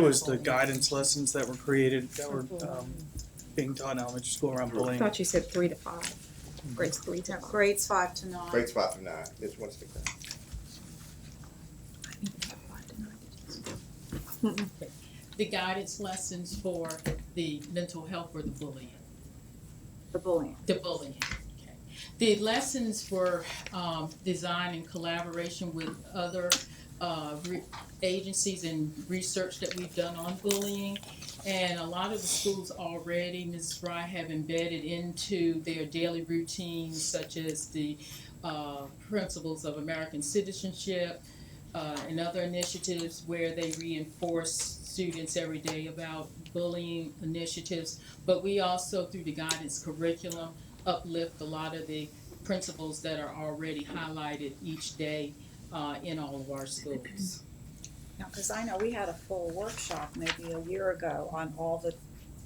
was the guidance lessons that were created, that were being taught in elementary school around I bullying. thought you said 3 to 5. Grades 3 to 5. Grades 5 to 9. Grades 5 through 9. Which one is the The guidance lessons for the mental health or the bullying? The bullying. The bullying, okay. The lessons were designed in collaboration with other agencies and research that we've done on bullying. And a lot of the schools already, Ms. Fry, have embedded into their daily routines, such as the principles of American citizenship and other initiatives where they reinforce students every day about bullying initiatives. But we also, through the guidance curriculum, uplift a lot of the principles that are already highlighted each day in all of our schools. Now, because I know we had a full workshop maybe a year ago on all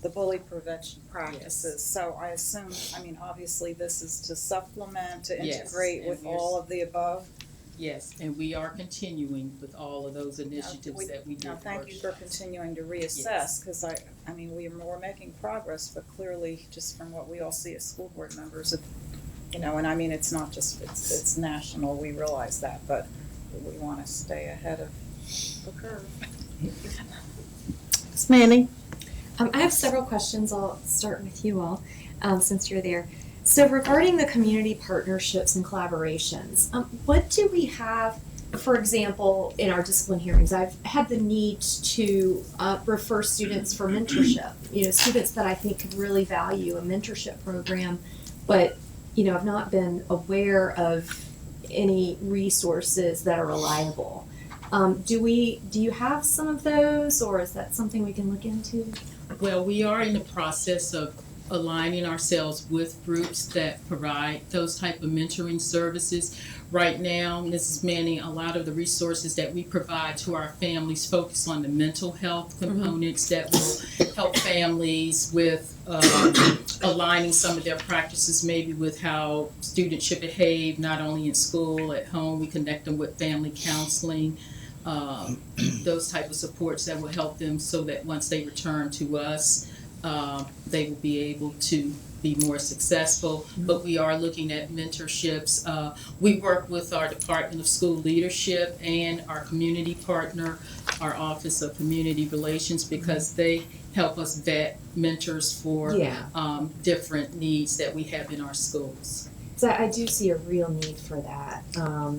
the bully prevention practices. So I assume, I mean, obviously this is to supplement, to Yes, integrate and with we're- all of the above. Yes, and we are continuing with all of those initiatives that we did. Now, thank you for continuing to reassess, Yes. because I mean, we're making progress, but clearly, just from what we all see as school board members, you know, and I mean, it's not just, it's national, we realize that, but we want to stay ahead of the curve. Ms. Manning? I have several questions. I'll start with you all, since you're there. So regarding the community partnerships and collaborations, what do we have, for example, in our discipline hearings? I've had the need to refer students for mentorship, you know, students that I think could really value a mentorship program, but, you know, I've not been aware of any resources that are reliable. Do you have some of those, or is that something we can look into? Well, we are in the process of aligning ourselves with groups that provide those type of mentoring services. Right now, Mrs. Manning, a lot of the resources that we provide to our families focus on the mental health components that will help families with aligning some of their practices maybe with how students should behave, not only in school, at home. We connect them with family counseling, those type of supports that will help them so that once they return to us, they will be able to be more successful. But we are looking at mentorships. We work with our Department of School Leadership and our community partner, our Office of Community Relations, because they help us vet mentors for different needs that we have in our schools. So I do see a real need for that.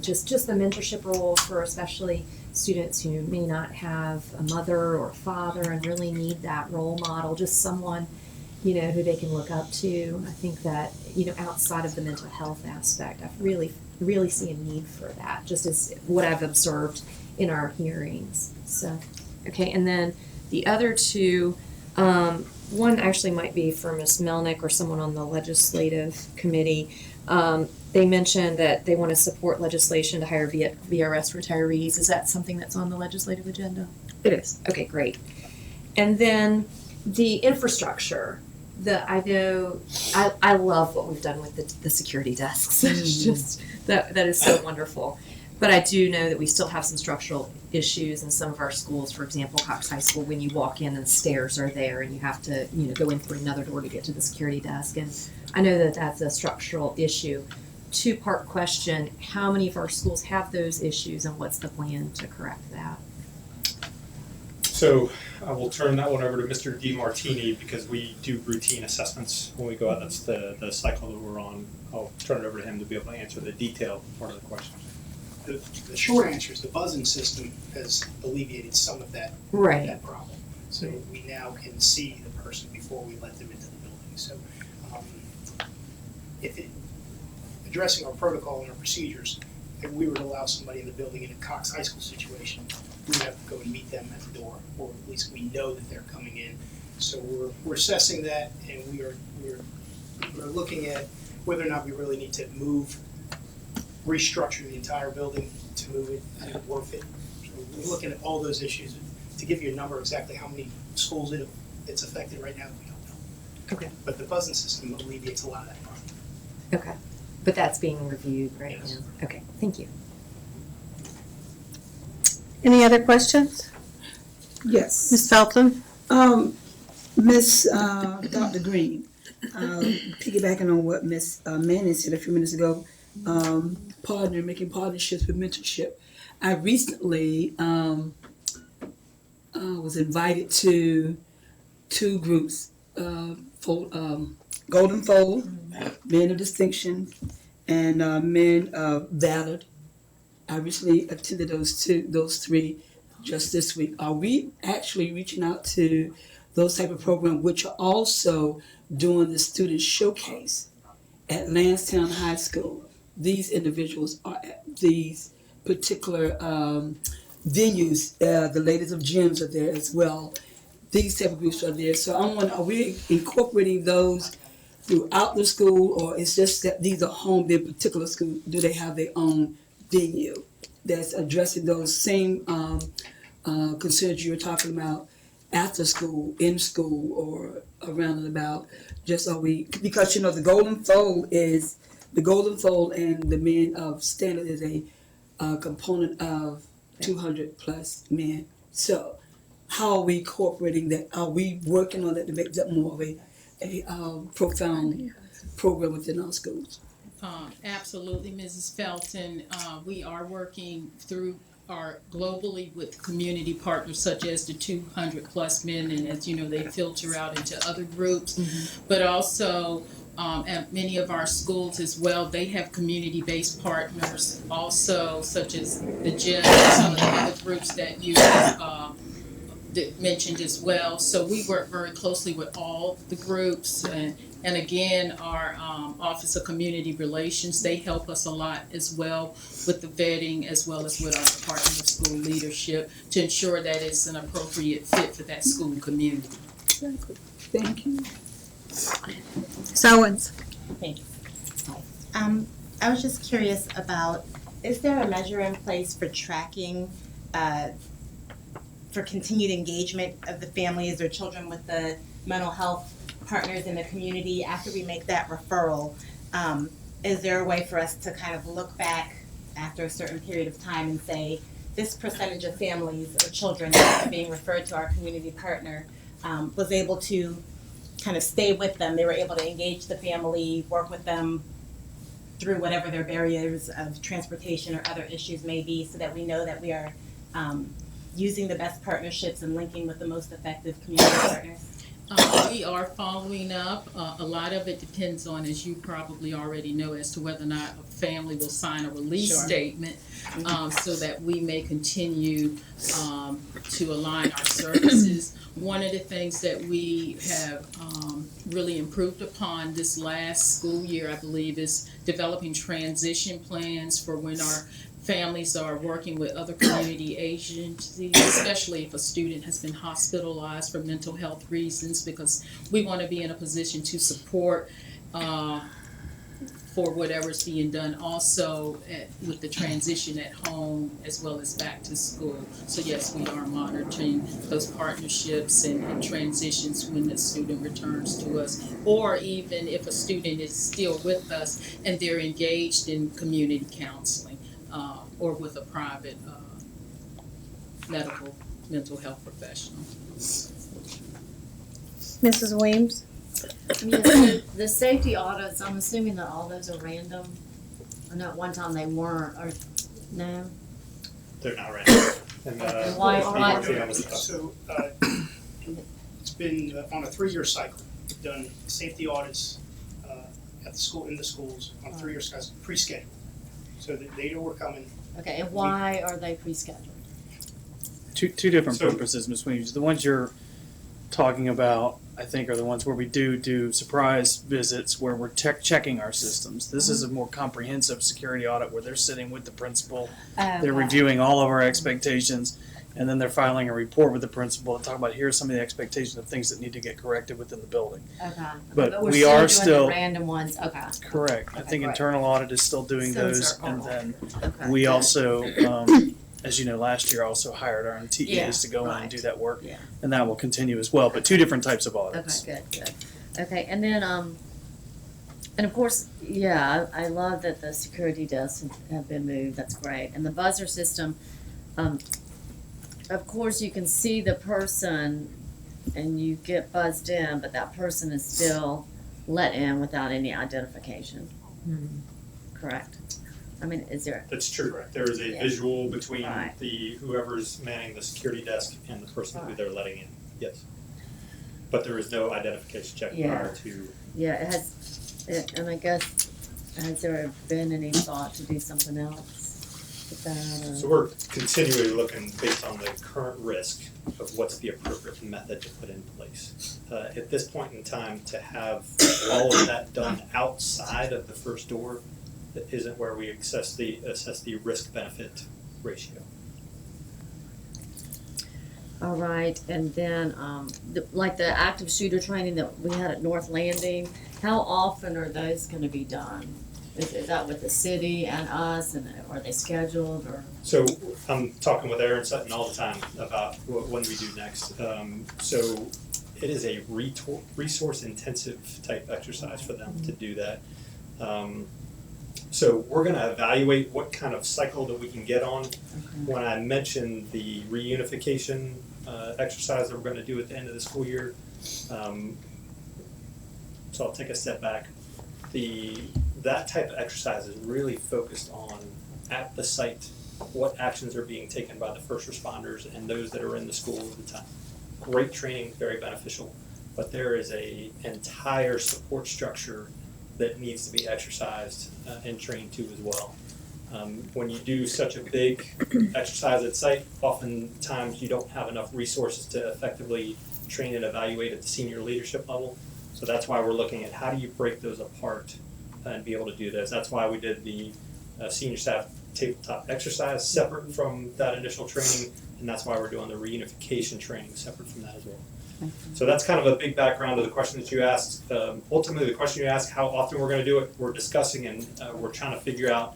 Just the mentorship role for especially students who may not have a mother or father and really need that role model, just someone, you know, who they can look up to. I think that, you know, outside of the mental health aspect, I really see a need for that, just as what I've observed in our hearings. So, okay, and then the other two, one actually might be for Ms. Melnick or someone on the legislative committee. They mentioned that they want to support legislation to hire VRS retirees. Is that something that's on the legislative agenda? It is. Okay, great. And then the infrastructure. I love what we've done with the security desks. It's just that is so wonderful. But I do know that we still have some structural issues in some of our schools. For example, Cox High School, when you walk in and the stairs are there and you have to, you know, go in through another door to get to the security desk. And I know that that's a structural issue. Two-part question: how many of our schools have those issues, and what's the plan to correct that? So I will turn that one over to Mr. DiMartini because we do routine assessments when we go out. That's the cycle that we're on. I'll turn it over to him to be able to answer the detailed part of the question. The short answer is the buzzing system has alleviated some of that problem. So we now can see the person before we let them into the building. So addressing our protocol and our procedures, if we were to allow somebody in the building in a Cox High School situation, we would have to go and meet them at the door, or at least we know that they're coming in. So we're assessing that, and we're looking at whether or not we really need to restructure the entire building to move it. Is it worth it? So we're looking at all those issues. To give you a number exactly how many schools it's affected right now, we don't know. Okay. But the buzzing system alleviates a lot of that problem. Okay. But that's being reviewed right now. Okay, thank you. Any other questions? Yes. Ms. Felton? Miss Dr. Green, piggybacking on what Miss Manning said a few minutes ago, making partnerships with mentorship. I recently was invited to two groups, Golden Fold, Men of Distinction, and Men of Valor. I recently attended those three just this week. Are we actually reaching out to those type of programs, which are also doing the student showcase at Lansdowne High School? These individuals are at these particular venues. The Ladies of Gems are there as well. These type of groups are there. So I'm wondering, are we incorporating those throughout the school, or it's just that these are home, their particular school, do they have their own venue that's addressing those same concerns you were talking about after school, in school, or around and about? Just are we, because you know the Golden Fold and the Men of Standard is a component of 200 plus men. So how are we incorporating that? Are we working on that to make that more of a profound program within our schools? Absolutely, Mrs. Felton. We are working through globally with community partners such as the 200 plus men, and as you know, they filter out into other groups, but also at many of our schools as well, they have community-based partners also, such as the gym and some of the other groups that you mentioned as well. So we work very closely with all the groups, and again, our Office of Community Relations, they help us a lot as well with the vetting, as well as with our Department of School Leadership, to ensure that it's an appropriate fit for that school community. Exactly. Thank you. Owens. Thanks. I was just curious about, is there a measure in place for tracking for continued engagement of the families or children with the mental health partners in the community after we make that referral? Is there a way for us to kind of look back after a certain period of time and say, this percentage of families or children that are being referred to our community partner was able to kind of stay with them, they were able to engage the family, work with them through whatever their barriers of transportation or other issues may be, so that we know that we are using the best partnerships and linking with the most effective community partners? We are following up. A lot of it depends on, as you probably already know, as to whether or not a family will sign a release statement, so that we may continue to align our services. One of the things that we have really improved upon this last school year, I believe, is developing transition plans for when our families are working with other community agencies, especially if a student has been hospitalized for mental health reasons, because we want to be in a position to support for whatever's being done also with the transition at home as well as back to school. So yes, we are monitoring those partnerships and transitions when the student returns to us, or even if a student is still with us and they're engaged in community counseling. Or with a private mental health professional. Mrs. Williams? Yes, the safety audits, I'm assuming that all those are random? I know at one time they weren't, or no? They're not random. And, Why- So, it's been on a 3-year cycle. We've done safety audits at the school, in the schools, on a 3-year cycle, pre-scheduled. So the data were coming. Okay, and why are they pre-scheduled? Two different So- purposes, Ms. Williams. The ones you're talking about, I think, are the ones where we do surprise visits where we're checking our systems. This is a more comprehensive security audit where they're sitting with the principal, they're reviewing all of our expectations, and then they're filing a report with the principal and talking about here's some of the expectations of things that need to get corrected within the building. Okay. But we're we are doing still the random ones, okay. correct. I Okay, think great. internal audit is still doing So those, those are and all- then Okay. we also, as you know, last year also hired our own TEAs Yeah, to go in right. and do that work, Yeah. and that will continue as well. But two different types of audits. Okay, good. Okay, and then, and of course, yeah, I love that the security desks have been moved, that's great. And the buzzer system, of course, you can see the person and you get buzzed in, but that person is still let in without any identification. Correct? I mean, is there, That's true. There is a Yeah. visual between Right. whoever's manning the security desk and the person who they're letting in. Yes. But there is no identification check Yeah. prior to. yeah, and I guess, has there been any thought to do something else with that? Or? So we're continually looking based on the current risk of what's the appropriate method to put in place. At this point in time, to have all of that done outside of the first door isn't where we assess the risk-benefit ratio. All right, and then, like the active shooter training that we had at North Landing, how often are those gonna be done? Is that with the city and us, and are they scheduled, or? So I'm talking with Aaron Sutton all the time about when we do next. So it is a resource intensive type exercise for them to do that. So we're gonna evaluate what kind of cycle that we can get on. When I mentioned the reunification exercise that we're gonna do at the end of the school year, so I'll take a step back. That type of exercise is really focused on, at the site, what actions are being taken by the first responders and those that are in the school at the time. Great training, very beneficial, but there is a entire support structure that needs to be exercised and trained to as well. When you do such a big exercise at site, oftentimes you don't have enough resources to effectively train and evaluate at the senior leadership level. So that's why we're looking at how do you break those apart and be able to do this. That's why we did the senior staff tabletop exercise separate from that initial training, and that's why we're doing the reunification training separate from that as well. So that's kind of a big background to the question that you asked. Ultimately, the question you asked, how often we're going to do it, we're discussing and we're trying to figure out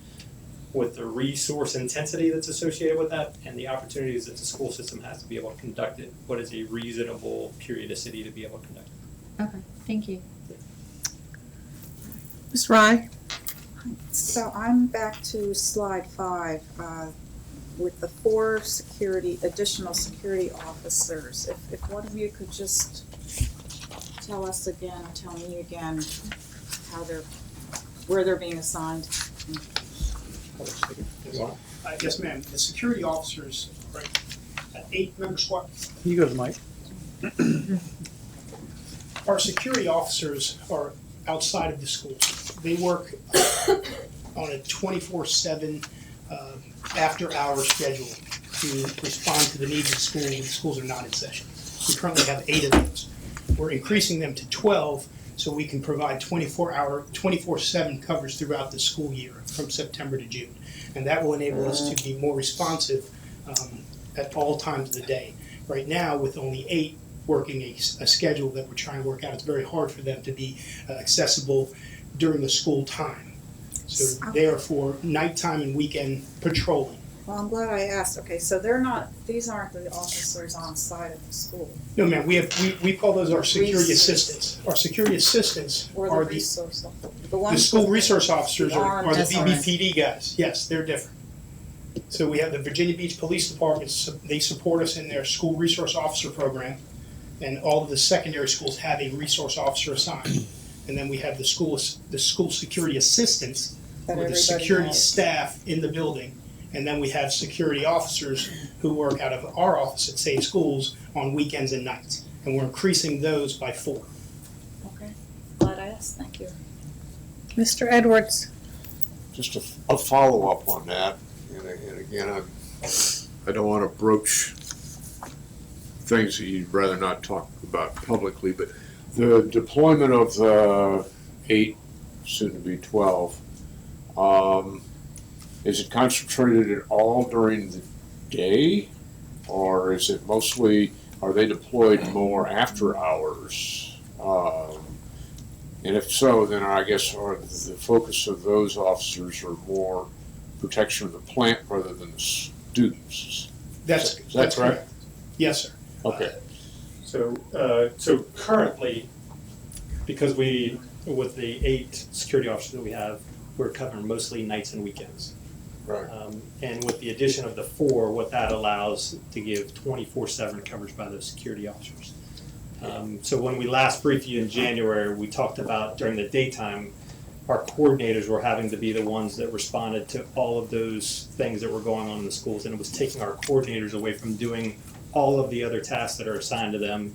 with the resource intensity that's associated with that and the opportunities that the school system has to be able to conduct it, what is a reasonable periodicity to be able to conduct it. Okay, thank you. Ms. Rye? So I'm back to slide 5, with the 4 additional security officers. If one of you could just tell us again, tell me again, where they're being assigned. Yes, ma'am. The security officers, right, 8-member squad. Can you go to the mic? Our security officers are outside of the schools. They work on a 24/7 after-hour schedule to respond to the needs of the school when the schools are not in session. We currently have 8 of those. We're increasing them to 12 so we can provide 24/7 coverage throughout the school year from September to June. And that will enable us to be more responsive at all times of the day. Right now, with only 8 working a schedule that we're trying to work out, it's very hard for them to be accessible during the school time. So they are for nighttime and weekend patrolling. Well, I'm glad I asked. Okay, so these aren't the officers on site at the school. No, ma'am, we call those our security assistants. Our security assistants Or are the the resource, the school resource officers are the armed BBPD guys. Yes, they're different. So we have the Virginia Beach Police Department, they support us in their school resource officer program. And all of the secondary schools have a resource officer assigned. And then we have the school security assistants, or the security staff in the building. And then we have security officers who work out of our office at Safe Schools on weekends and nights. And we're increasing those by 4. Okay, glad I asked. Thank you. Mr. Edwards? Just a follow-up on that, and again, I don't want to broach things that you'd rather not talk about publicly, but the deployment of the 8, soon to be 12, is it concentrated at all during the day, or is it mostly, are they deployed more after hours? And if so, then I guess the focus of those officers are more protection of the plant rather than the students. That's correct. Yes, sir. Okay. So currently, because with the 8 security officers that we have, we're covering mostly nights and weekends. Right. And with the addition of the 4, what that allows to give 24/7 coverage by those security officers. So when we last briefed you in January, we talked about during the daytime, our coordinators were having to be the ones that responded to all of those things that were going on in the schools, and it was taking our coordinators away from doing all of the other tasks that are assigned to them,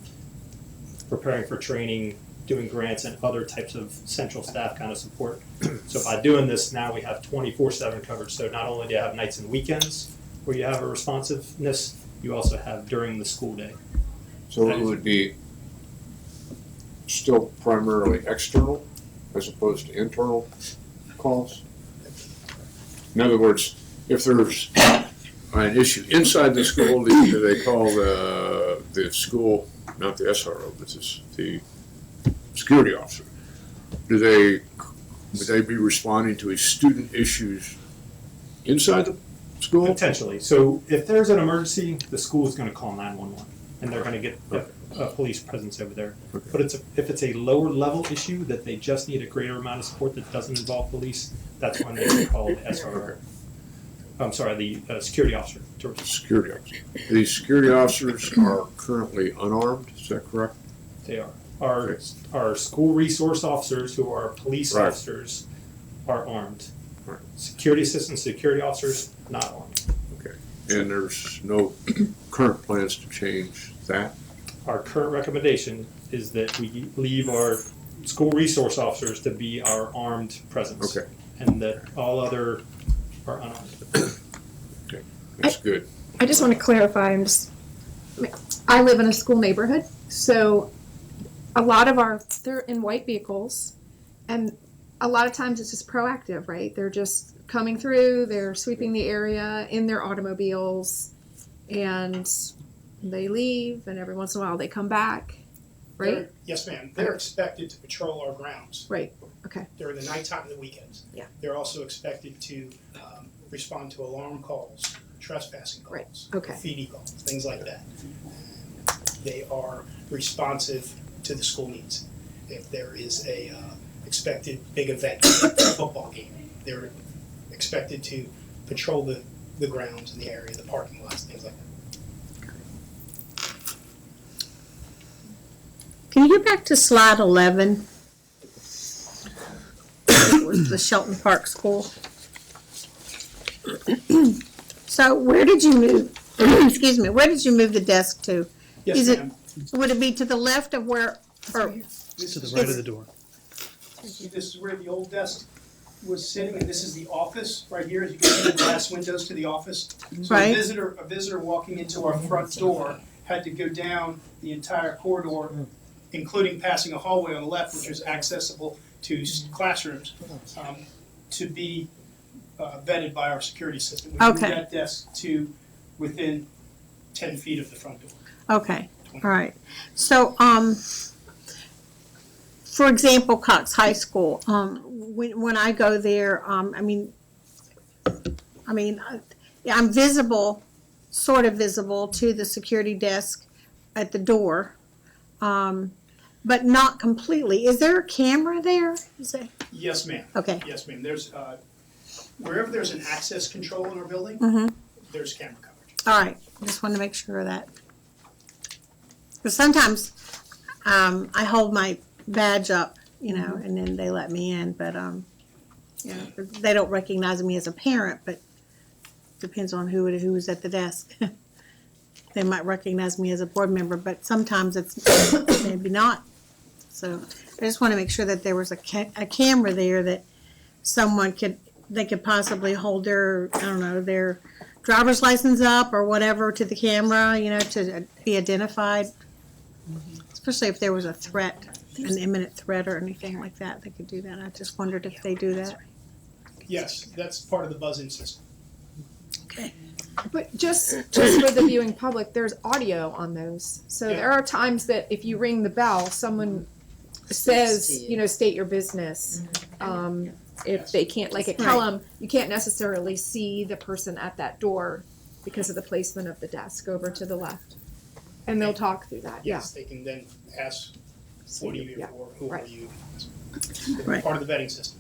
preparing for training, doing grants, and other types of central staff kind of support. So by doing this, now we have 24/7 coverage. So not only do you have nights and weekends where you have a responsiveness, you also have during the school day. So it would be still primarily external as opposed to internal calls? In other words, if there's an issue inside the school, do they call the the school, not the SRO, but the security officer, would they be responding to a student issues inside the school? Potentially. So if there's an emergency, the school is going to call 911, and they're going to get a police presence over there. Okay. But if it's a lower level issue that they just need a greater amount of support that doesn't involve police, that's when they can call the SRO. I'm sorry, the security officer. Security officer. The security officers are currently unarmed, is that correct? They are. Our school resource officers, who are police Right. officers, are armed. Right. Security assistants, security officers, not armed. Okay. And there's no current plans to change that? Our current recommendation is that we leave our school resource officers to be our armed presence. Okay. And that all other are unarmed. Okay, that's good. I just want to clarify, I live in a school neighborhood, so a lot of they're in white vehicles, and a lot of times it's just proactive, right? They're just coming through, they're sweeping the area in their automobiles, and they leave, and every once in a while they come back, right? Yes, ma'am. They're expected to patrol our grounds. Right, okay. During the nighttime and the weekends. Yeah. They're also expected to respond to alarm calls, trespassing calls, Right, okay. graffiti calls, things like that. They are responsive to the school needs. If there is a expected big event, like a football game, they're expected to patrol the grounds in the area, the parking lots, things like that. Can you get back to slide 11? It was the Shelton Park School. So where did you move, excuse me, where did you move the desk to? Yes, Is it, ma'am. would it be to the left of where, or, To the right of the door. This is where the old desk was sitting, and this is the office right here. As you can see, the glass windows to the office. So Right. a visitor walking into our front door had to go down the entire corridor, including passing a hallway on the left, which is accessible to classrooms, to be vetted by our security system. We moved Okay. that desk to within 10 feet of the front door. okay, all right. So, for example, Cox High School, when I go there, yeah, I'm visible, sort of visible to the security desk at the door, but not completely. Is there a camera there? Is there? Yes, ma'am. Okay. Yes, ma'am. There's, wherever there's an access control in our building, Mm-hmm. there's camera coverage. All right, just want to make sure of that. Because sometimes I hold my badge up, and then they let me in, but they don't recognize me as a parent, but depends on who is at the desk. They might recognize me as a board member, but sometimes it's maybe not. So I just want to make sure that there was a camera there that someone could possibly hold their, their driver's license up or whatever to the camera, to be identified. Especially if there was a threat, an imminent threat or anything like that, they could do that. I just wondered if they do that. Yes, that's part of the buzz-in system. Okay. But just for the viewing public, there's audio on those. So there are times that if you ring the bell, someone says, state your business. If they can't, like at Kellum, you can't necessarily see the person at that door because of the placement of the desk over to the left. And they'll talk through that, Yes, they can then ask, what are you here for, who are you? Right. Part of the vetting system.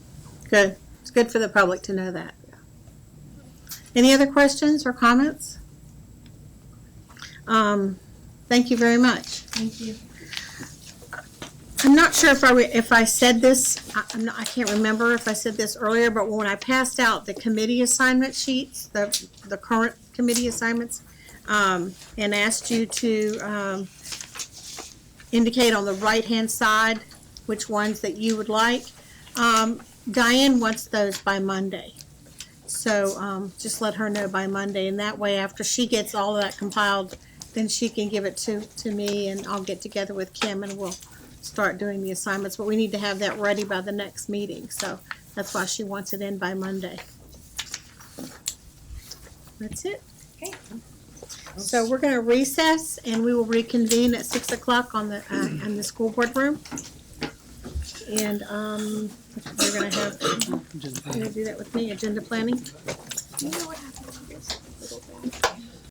Good. It's good for the public to know that. Any other questions or comments? Thank you very much. Thank you. I'm not sure if I said this, I can't remember if I said this earlier, but when I passed out the committee assignment sheets, the current committee assignments, and asked you to indicate on the right-hand side which ones that you would like, Diane wants those by Monday. So just let her know by Monday, and that way after she gets all of that compiled, then she can give it to me, and I'll get together with Kim and we'll start doing the assignments. But we need to have that ready by the next meeting, so that's why she wants it in by Monday. That's it. Okay. So we're gonna recess and we will reconvene at 6 o'clock on the, in the school board room. And, we're gonna have, you're gonna do that with me, agenda planning? Do you know what happened?